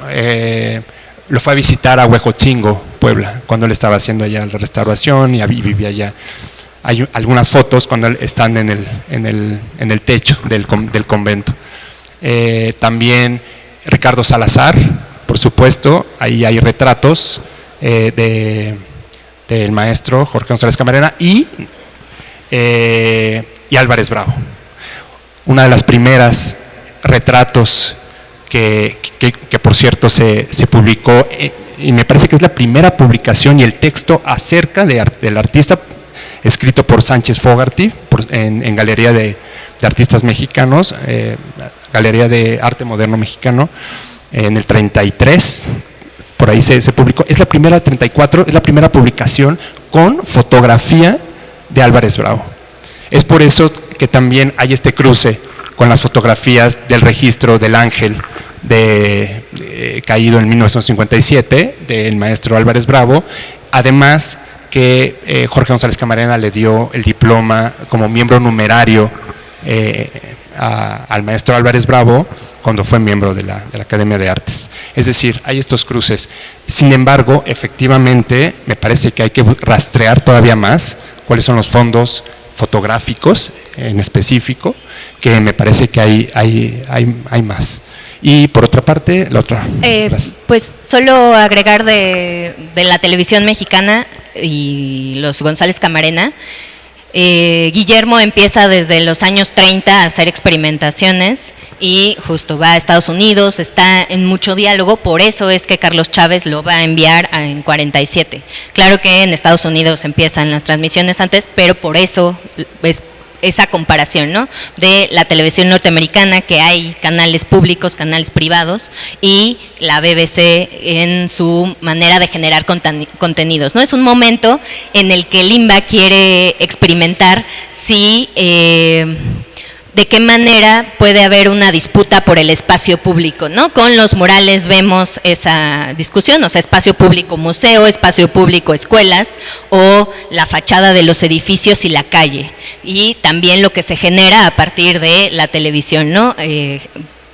[SPEAKER 3] lo fue a visitar a Huejotzingo, Puebla, cuando él estaba haciendo allá la restauración y vivía allá. Hay algunas fotos cuando están en el techo del convento. También Ricardo Salazar, por supuesto, ahí hay retratos del maestro Jorge González Camarena y Álvarez Bravo. Una de las primeras retratos que por cierto se publicó, y me parece que es la primera publicación y el texto acerca del artista, escrito por Sánchez Fogarty en Galería de Artistas Mexicanos, Galería de Arte Moderno Mexicano, en el 33, por ahí se publicó. Es la primera, 34, es la primera publicación con fotografía de Álvarez Bravo. Es por eso que también hay este cruce con las fotografías del registro del ángel caído en 1957 del maestro Álvarez Bravo, además que Jorge González Camarena le dio el diploma como miembro numerario al maestro Álvarez Bravo cuando fue miembro de la Academia de Artes. Es decir, hay estos cruces. Sin embargo, efectivamente, me parece que hay que rastrear todavía más cuáles son los fondos fotográficos en específico, que me parece que hay más. Y por otra parte, la otra.
[SPEAKER 5] Pues solo agregar de la televisión mexicana y los González Camarena. Guillermo empieza desde los años 30 a hacer experimentaciones y justo va a Estados Unidos, está en mucho diálogo, por eso es que Carlos Chávez lo va a enviar en 47. Claro que en Estados Unidos empiezan las transmisiones antes, pero por eso es esa comparación, ¿no?, de la televisión norteamericana, que hay canales públicos, canales privados, y la BBC en su manera de generar contenidos, ¿no? Es un momento en el que Limba quiere experimentar si de qué manera puede haber una disputa por el espacio público, ¿no? Con los murales vemos esa discusión, o sea, espacio público museo, espacio público escuelas, o la fachada de los edificios y la calle, y también lo que se genera a partir de la televisión, ¿no?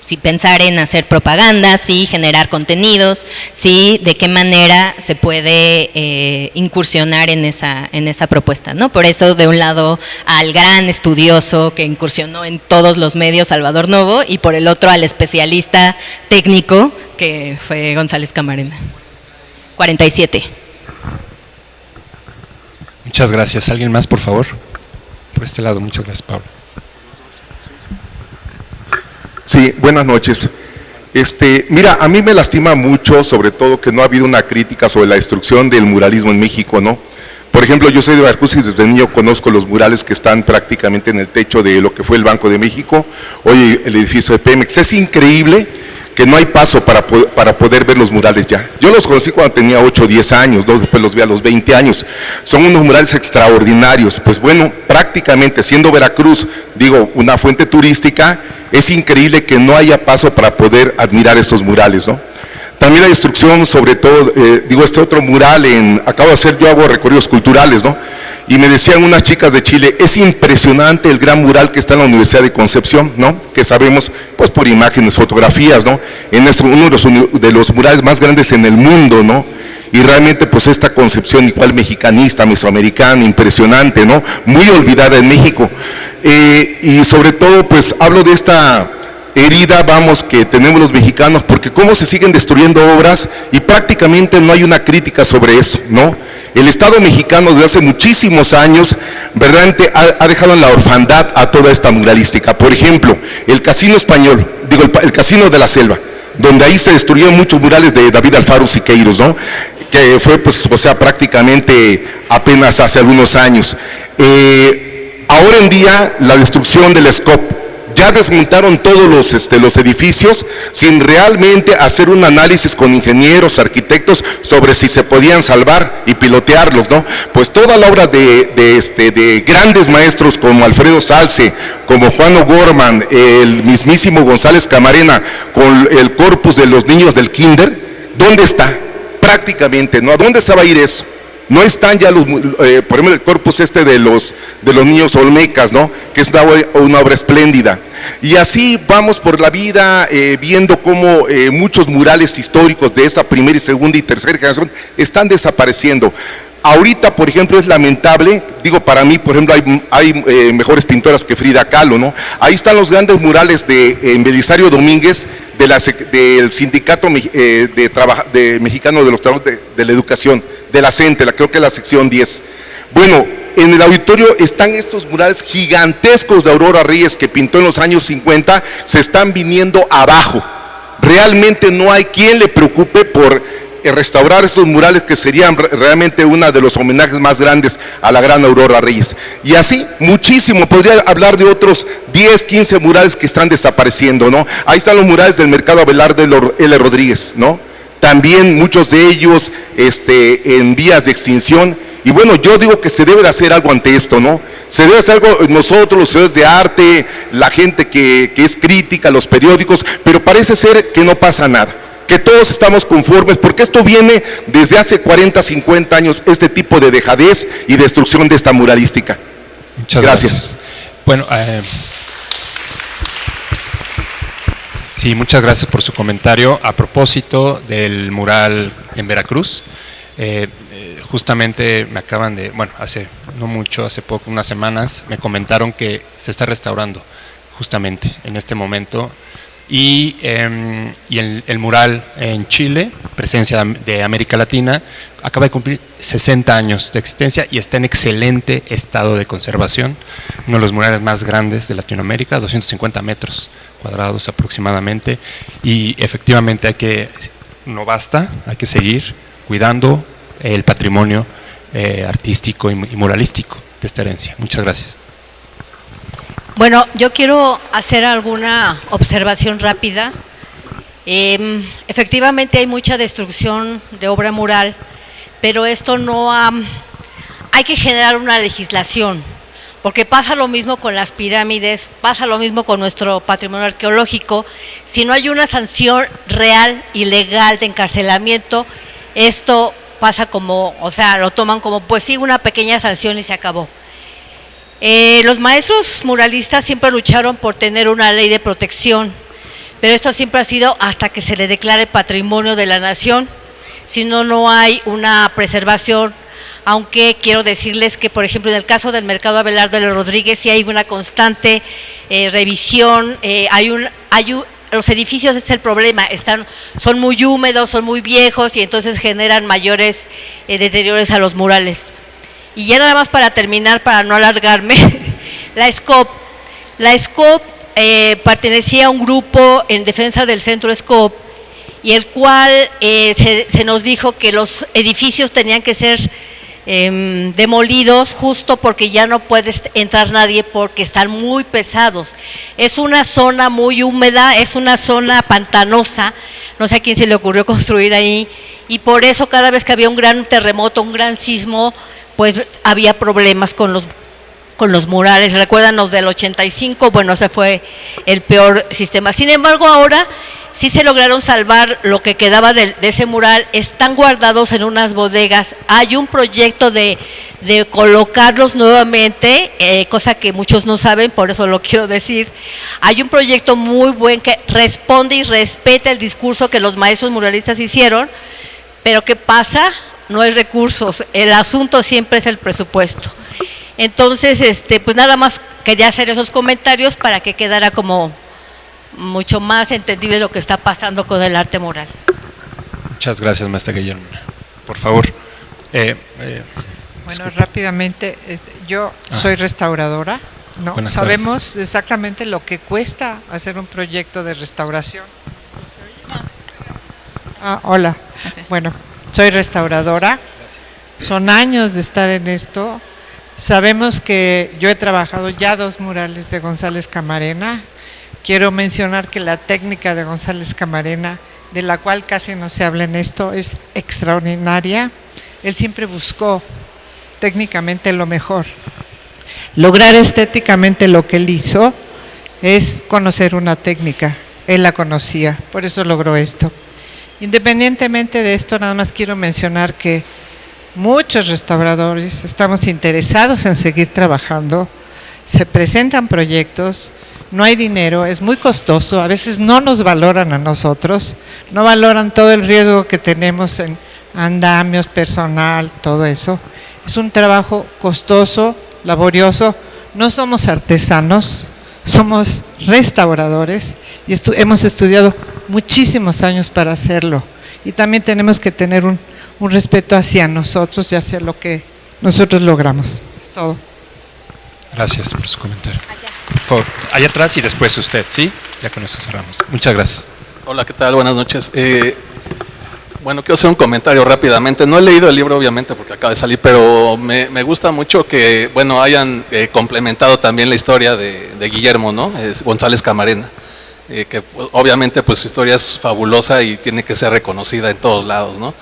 [SPEAKER 5] Si pensar en hacer propaganda, si generar contenidos, si de qué manera se puede incursionar en esa propuesta, ¿no? Por eso, de un lado, al gran estudioso que incursionó en todos los medios, Salvador Novo, y por el otro al especialista técnico que fue González Camarena. 47.
[SPEAKER 3] Muchas gracias. ¿Alguien más, por favor? Por este lado. Muchas gracias, Pablo.
[SPEAKER 8] Sí, buenas noches. Mira, a mí me lastima mucho, sobre todo, que no ha habido una crítica sobre la destrucción del muralismo en México, ¿no? Por ejemplo, yo soy de Veracruz y desde niño conozco los murales que están prácticamente en el techo de lo que fue el Banco de México, hoy el edificio de Pemex. Es increíble que no hay paso para poder ver los murales ya. Yo los conocí cuando tenía 8 o 10 años, ¿no? Después los vi a los 20 años. Son unos murales extraordinarios. Pues bueno, prácticamente siendo Veracruz, digo, una fuente turística, es increíble que no haya paso para poder admirar estos murales, ¿no? También la destrucción, sobre todo, este otro mural, yo hago recorridos culturales, ¿no? Y me decían unas chicas de Chile, es impresionante el gran mural que está en la Universidad de Concepción, ¿no? Que sabemos, pues por imágenes, fotografías, ¿no? Es uno de los murales más grandes en el mundo, ¿no? Y realmente, pues esta concepción igual mexicanista, mesoamericana, impresionante, ¿no? Muy olvidada en México. Y sobre todo, pues hablo de esta herida, que tenemos los mexicanos, porque cómo se siguen destruyendo obras y prácticamente no hay una crítica sobre eso, ¿no? El Estado mexicano desde hace muchísimos años, verdaderamente ha dejado en la orfandad a toda esta muralística. Por ejemplo, el Casino Español, el Casino de la Selva, donde ahí se destruyeron muchos murales de David Alfaro Siqueiros, ¿no? Que fue, pues, o sea, prácticamente apenas hace algunos años. Ahora en día, la destrucción del SCOP, ya desmontaron todos los edificios sin realmente hacer un análisis con ingenieros, arquitectos sobre si se podían salvar y pilotearlos, ¿no? Pues toda la obra de grandes maestros como Alfredo Salce, como Juan O'Gorman, el mismísimo González Camarena, con el corpus de los niños del kinder, ¿dónde está? Prácticamente, ¿no? ¿A dónde se va a ir eso? No están ya los, por ejemplo, el corpus de los niños olmecas, ¿no? Que es una obra espléndida. Y así vamos por la vida viendo cómo muchos murales históricos de esa primera y segunda y tercera generación están desapareciendo. Ahorita, por ejemplo, es lamentable, digo, para mí, por ejemplo, hay mejores pintoras que Frida Kahlo, ¿no? Ahí están los grandes murales de Belisario Domínguez, del Sindicato Mexicano de los Trabajadores de la Educación, de la CENTE, creo que es la sección 10. Bueno, en el auditorio están estos murales gigantescos de Aurora Reyes que pintó en los años 50, se están viniendo abajo. Realmente no hay quien le preocupe por restaurar esos murales que serían realmente uno de los homenajes más grandes a la gran Aurora Reyes. Y así, muchísimo, podría hablar de otros 10, 15 murales que están desapareciendo, ¿no? Ahí están los murales del Mercado Abelardo L. Rodríguez, ¿no? También muchos de ellos en vías de extinción. Y bueno, yo digo que se debe de hacer algo ante esto, ¿no? Se debe hacer algo nosotros, los estudiantes de arte, la gente que es crítica, los periódicos, pero parece ser que no pasa nada, que todos estamos conformes, porque esto viene desde hace 40, 50 años, este tipo de dejadez y destrucción de esta muralística.
[SPEAKER 3] Muchas gracias. Bueno, sí, muchas gracias por su comentario. A propósito del mural en Veracruz, justamente me acaban de, bueno, hace no mucho, hace poco, unas semanas, me comentaron que se está restaurando justamente en este momento. Y el mural en Chile, presencia de América Latina, acaba de cumplir 60 años de existencia y está en excelente estado de conservación. Uno de los murales más grandes de Latinoamérica, 250 metros cuadrados aproximadamente. Y efectivamente no basta, hay que seguir cuidando el patrimonio artístico y muralístico de esta herencia. Muchas gracias.
[SPEAKER 9] Bueno, yo quiero hacer alguna observación rápida. Efectivamente hay mucha destrucción de obra mural, pero esto no hay que generar una legislación, porque pasa lo mismo con las pirámides, pasa lo mismo con nuestro patrimonio arqueológico. Si no hay una sanción real y legal de encarcelamiento, esto pasa como, o sea, lo toman como, pues sí, una pequeña sanción y se acabó. Los maestros muralistas siempre lucharon por tener una ley de protección, pero esto siempre ha sido hasta que se le declare patrimonio de la nación, si no, no hay una preservación, aunque quiero decirles que, por ejemplo, en el caso del Mercado Abelardo L. Rodríguez sí hay una constante revisión, los edificios es el problema, son muy húmedos, son muy viejos y entonces generan mayores deterioros a los murales. Y ya nada más para terminar, para no alargarme, la SCOP pertenecía a un grupo en defensa del centro SCOP, y el cual se nos dijo que los edificios tenían que ser demolidos justo porque ya no puede entrar nadie porque están muy pesados. Es una zona muy húmeda, es una zona pantanosa, no sé a quién se le ocurrió construir ahí, y por eso cada vez que había un gran terremoto, un gran sismo, pues había problemas con los murales. Recuerdan los del 85, bueno, ese fue el peor sistema. Sin embargo, ahora sí se lograron salvar lo que quedaba de ese mural, están guardados en unas bodegas. Hay un proyecto de colocarlos nuevamente, cosa que muchos no saben, por eso lo quiero decir. Hay un proyecto muy buen que responde y respeta el discurso que los maestros muralistas hicieron, pero ¿qué pasa? No hay recursos, el asunto siempre es el presupuesto. Entonces, pues nada más quería hacer esos comentarios para que quedara como mucho más entendible lo que está pasando con el arte mural.
[SPEAKER 3] Muchas gracias, maestra Guillermo. Por favor.
[SPEAKER 10] Bueno, rápidamente, yo soy restauradora, ¿no? Sabemos exactamente lo que cuesta hacer un proyecto de restauración. Hola, bueno, soy restauradora, son años de estar en esto. Sabemos que yo he trabajado ya 2 murales de González Camarena. Quiero mencionar que la técnica de González Camarena, de la cual casi no se habla en esto, es extraordinaria. Él siempre buscó técnicamente lo mejor. Lograr estéticamente lo que él hizo es conocer una técnica. Él la conocía, por eso logró esto. Independientemente de esto, nada más quiero mencionar que muchos restauradores estamos interesados en seguir trabajando, se presentan proyectos, no hay dinero, es muy costoso, a veces no nos valoran a nosotros, no valoran todo el riesgo que tenemos en andamios, personal, todo eso. Es un trabajo costoso, laborioso, no somos artesanos, somos restauradores y hemos estudiado muchísimos años para hacerlo. Y también tenemos que tener un respeto hacia nosotros y hacia lo que nosotros logramos. Es todo.
[SPEAKER 3] Gracias por su comentario. Por favor, allá atrás y después usted, ¿sí? Ya con eso cerramos. Muchas gracias.
[SPEAKER 11] Hola, ¿qué tal? Buenas noches. Bueno, quiero hacer un comentario rápidamente. No he leído el libro, obviamente, porque acaba de salir, pero me gusta mucho que, bueno, hayan complementado también la historia de Guillermo, ¿no? González Camarena, que obviamente pues su historia es fabulosa y tiene que ser reconocida en todos lados, ¿no?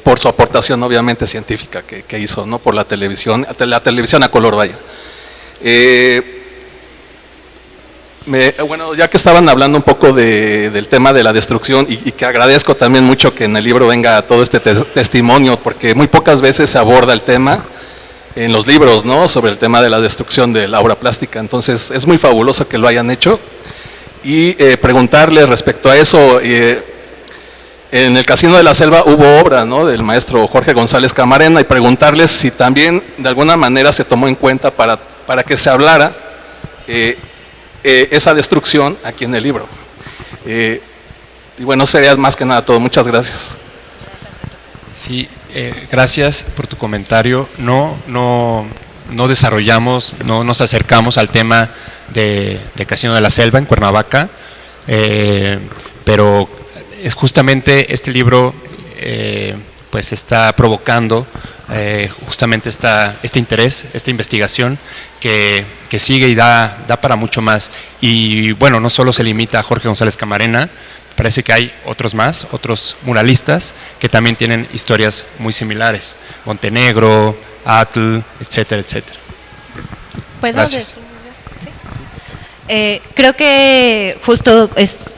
[SPEAKER 11] Por su aportación, obviamente, científica que hizo, ¿no? Por la televisión a color, vaya. Bueno, ya que estaban hablando un poco del tema de la destrucción y que agradezco también mucho que en el libro venga todo este testimonio, porque muy pocas veces se aborda el tema en los libros, ¿no? Sobre el tema de la destrucción de la obra plástica. Entonces es muy fabuloso que lo hayan hecho y preguntarles respecto a eso. En el Casino de la Selva hubo obra, ¿no? Del maestro Jorge González Camarena, y preguntarles si también de alguna manera se tomó en cuenta para que se hablara esa destrucción aquí en el libro. Y bueno, sería más que nada todo. Muchas gracias.
[SPEAKER 3] Sí, gracias por tu comentario. No desarrollamos, no nos acercamos al tema de Casino de la Selva en Cuernavaca, pero es justamente este libro pues está provocando justamente este interés, esta investigación que sigue y da para mucho más. Y bueno, no solo se limita a Jorge González Camarena, parece que hay otros más, otros muralistas que también tienen historias muy similares, Montenegro, Atl, etcétera, etcétera.
[SPEAKER 5] ¿Puedo
[SPEAKER 3] Gracias.
[SPEAKER 5] decir? ¿Sí? Creo que justo es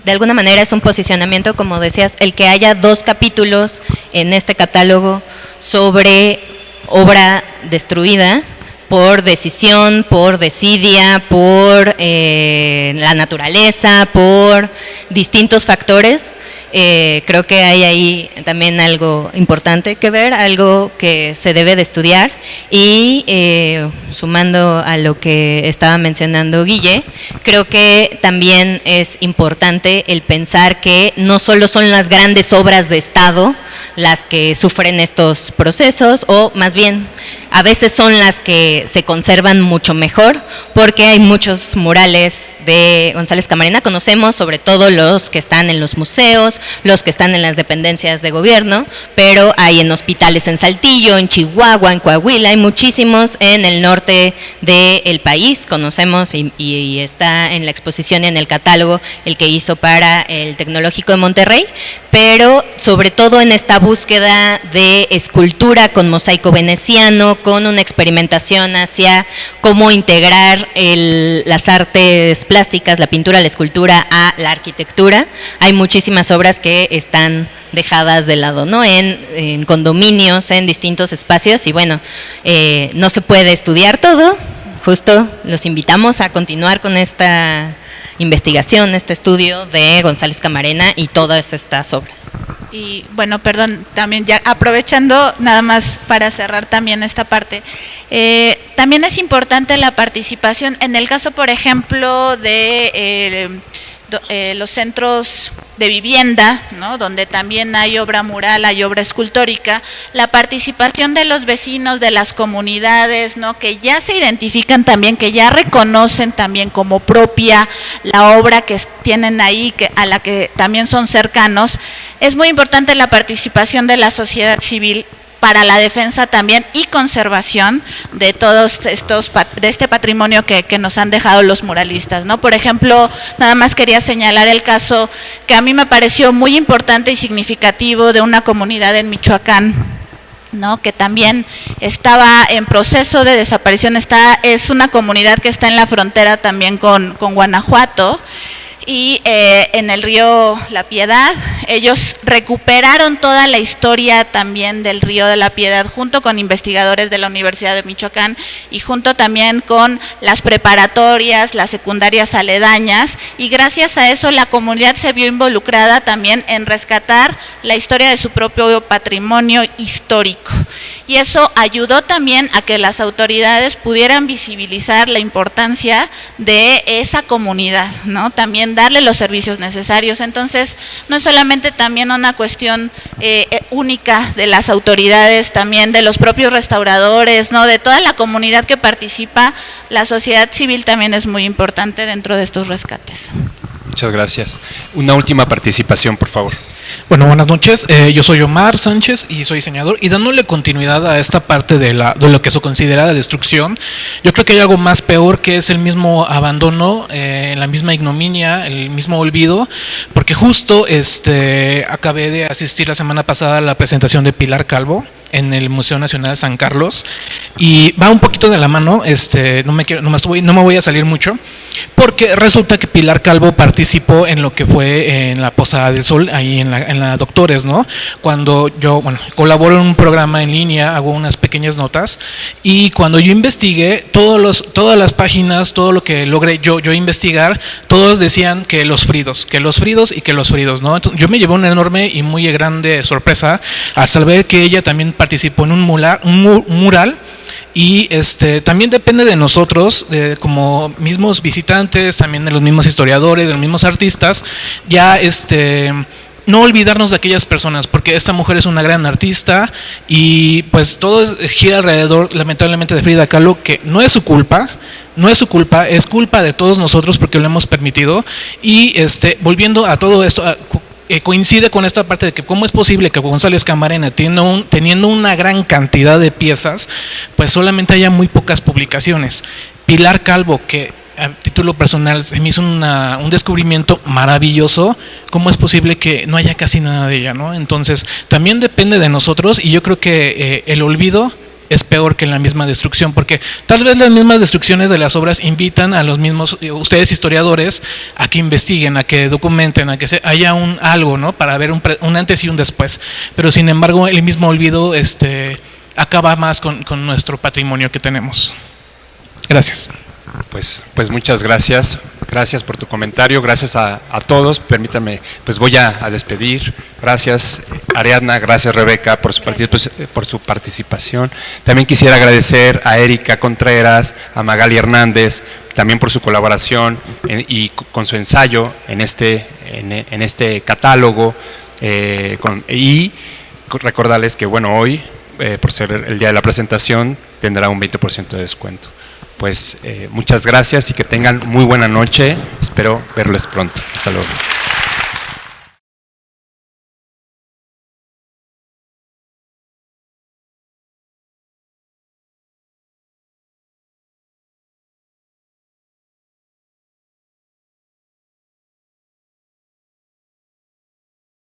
[SPEAKER 5] de alguna manera es un posicionamiento, como decías, el que haya 2 capítulos en este catálogo sobre obra destruida por decisión, por desidia, por la naturaleza, por distintos factores. Creo que hay ahí también algo importante que ver, algo que se debe de estudiar y sumando a lo que estaba mencionando Guille, creo que también es importante el pensar que no solo son las grandes obras de Estado las que sufren estos procesos, o más bien a veces son las que se conservan mucho mejor, porque hay muchos murales de González Camarena, conocemos sobre todo los que están en los museos, los que están en las dependencias de gobierno, pero hay en hospitales en Saltillo, en Chihuahua, en Coahuila, hay muchísimos en el norte del país, conocemos y está en la exposición y en el catálogo el que hizo para el Tecnológico de Monterrey, pero sobre todo en esta búsqueda de escultura con mosaico veneciano, con una experimentación hacia cómo integrar las artes plásticas, la pintura, la escultura a la arquitectura. Hay muchísimas obras que están dejadas de lado, ¿no? En condominios, en distintos espacios, y bueno, no se puede estudiar todo, justo los invitamos a continuar con esta investigación, este estudio de González Camarena y todas estas obras.
[SPEAKER 4] Y bueno, perdón, también ya aprovechando nada más para cerrar también esta parte, también es importante la participación, en el caso por ejemplo de los centros de vivienda, ¿no? Donde también hay obra mural, hay obra escultórica, la participación de los vecinos, de las comunidades, ¿no? Que ya se identifican también, que ya reconocen también como propia la obra que tienen ahí, a la que también son cercanos. Es muy importante la participación de la sociedad civil para la defensa también y conservación de todos estos, de este patrimonio que nos han dejado los muralistas, ¿no? Por ejemplo, nada más quería señalar el caso que a mí me pareció muy importante y significativo de una comunidad en Michoacán, ¿no? Que también estaba en proceso de desaparición, es una comunidad que está en la frontera también con Guanajuato, y en el río La Piedad. Ellos recuperaron toda la historia también del río de La Piedad junto con investigadores de la Universidad de Michoacán y junto también con las preparatorias, las secundarias aledañas, y gracias a eso la comunidad se vio involucrada también en rescatar la historia de su propio patrimonio histórico. Y eso ayudó también a que las autoridades pudieran visibilizar la importancia de esa comunidad, ¿no? También darle los servicios necesarios. Entonces, no es solamente también una cuestión única de las autoridades, también de los propios restauradores, ¿no? De toda la comunidad que participa, la sociedad civil también es muy importante dentro de estos rescates.
[SPEAKER 3] Muchas gracias. Una última participación, por favor.
[SPEAKER 12] Bueno, buenas noches. Yo soy Omar Sánchez y soy diseñador, y dándole continuidad a esta parte de lo que se considera la destrucción, yo creo que hay algo más peor, que es el mismo abandono, la misma ignominia, el mismo olvido, porque justo acabé de asistir la semana pasada a la presentación de Pilar Calvo en el Museo Nacional San Carlos, y va un poquito de la mano, no me voy a salir mucho, porque resulta que Pilar Calvo participó en lo que fue en la Posada del Sol, ahí en la Doctores, ¿no? Cuando yo, colaboro en un programa en línea, hago unas pequeñas notas, y cuando yo investigué, todas las páginas, todo lo que logré yo investigar, todos decían que los fridos, ¿no? Entonces, yo me llevé una enorme y muy grande sorpresa al saber que ella también participó en un mural, y también depende de nosotros, como mismos visitantes, también de los mismos historiadores, de los mismos artistas, ya no olvidarnos de aquellas personas, porque esta mujer es una gran artista, y pues todo gira alrededor, lamentablemente, de Frida Kahlo, que no es su culpa, es culpa de todos nosotros porque lo hemos permitido. Y volviendo a todo esto, coincide con esta parte de que cómo es posible que González Camarena, teniendo una gran cantidad de piezas, pues solamente haya muy pocas publicaciones. Pilar Calvo, que a título personal se me hizo un descubrimiento maravilloso, ¿cómo es posible que no haya casi nada de ella, ¿no? Entonces, también depende de nosotros, y yo creo que el olvido es peor que la misma destrucción, porque tal vez las mismas destrucciones de las obras invitan a los mismos, ustedes historiadores, a que investiguen, a que documenten, a que haya algo, ¿no? Para ver un antes y un después. Pero sin embargo, el mismo olvido acaba más con nuestro patrimonio que tenemos. Gracias.
[SPEAKER 3] Pues muchas gracias. Gracias por tu comentario, gracias a todos. Permítame, pues voy a despedir. Gracias Ariadna, gracias Rebeca por su participación. También quisiera agradecer a Erika Contreras, a Magali Hernández, también por su colaboración y con su ensayo en este catálogo. Y recordarles que hoy, por ser el día de la presentación, tendrá un 20% de descuento. Pues muchas gracias y que tengan muy buena noche. Espero verles pronto. Hasta luego.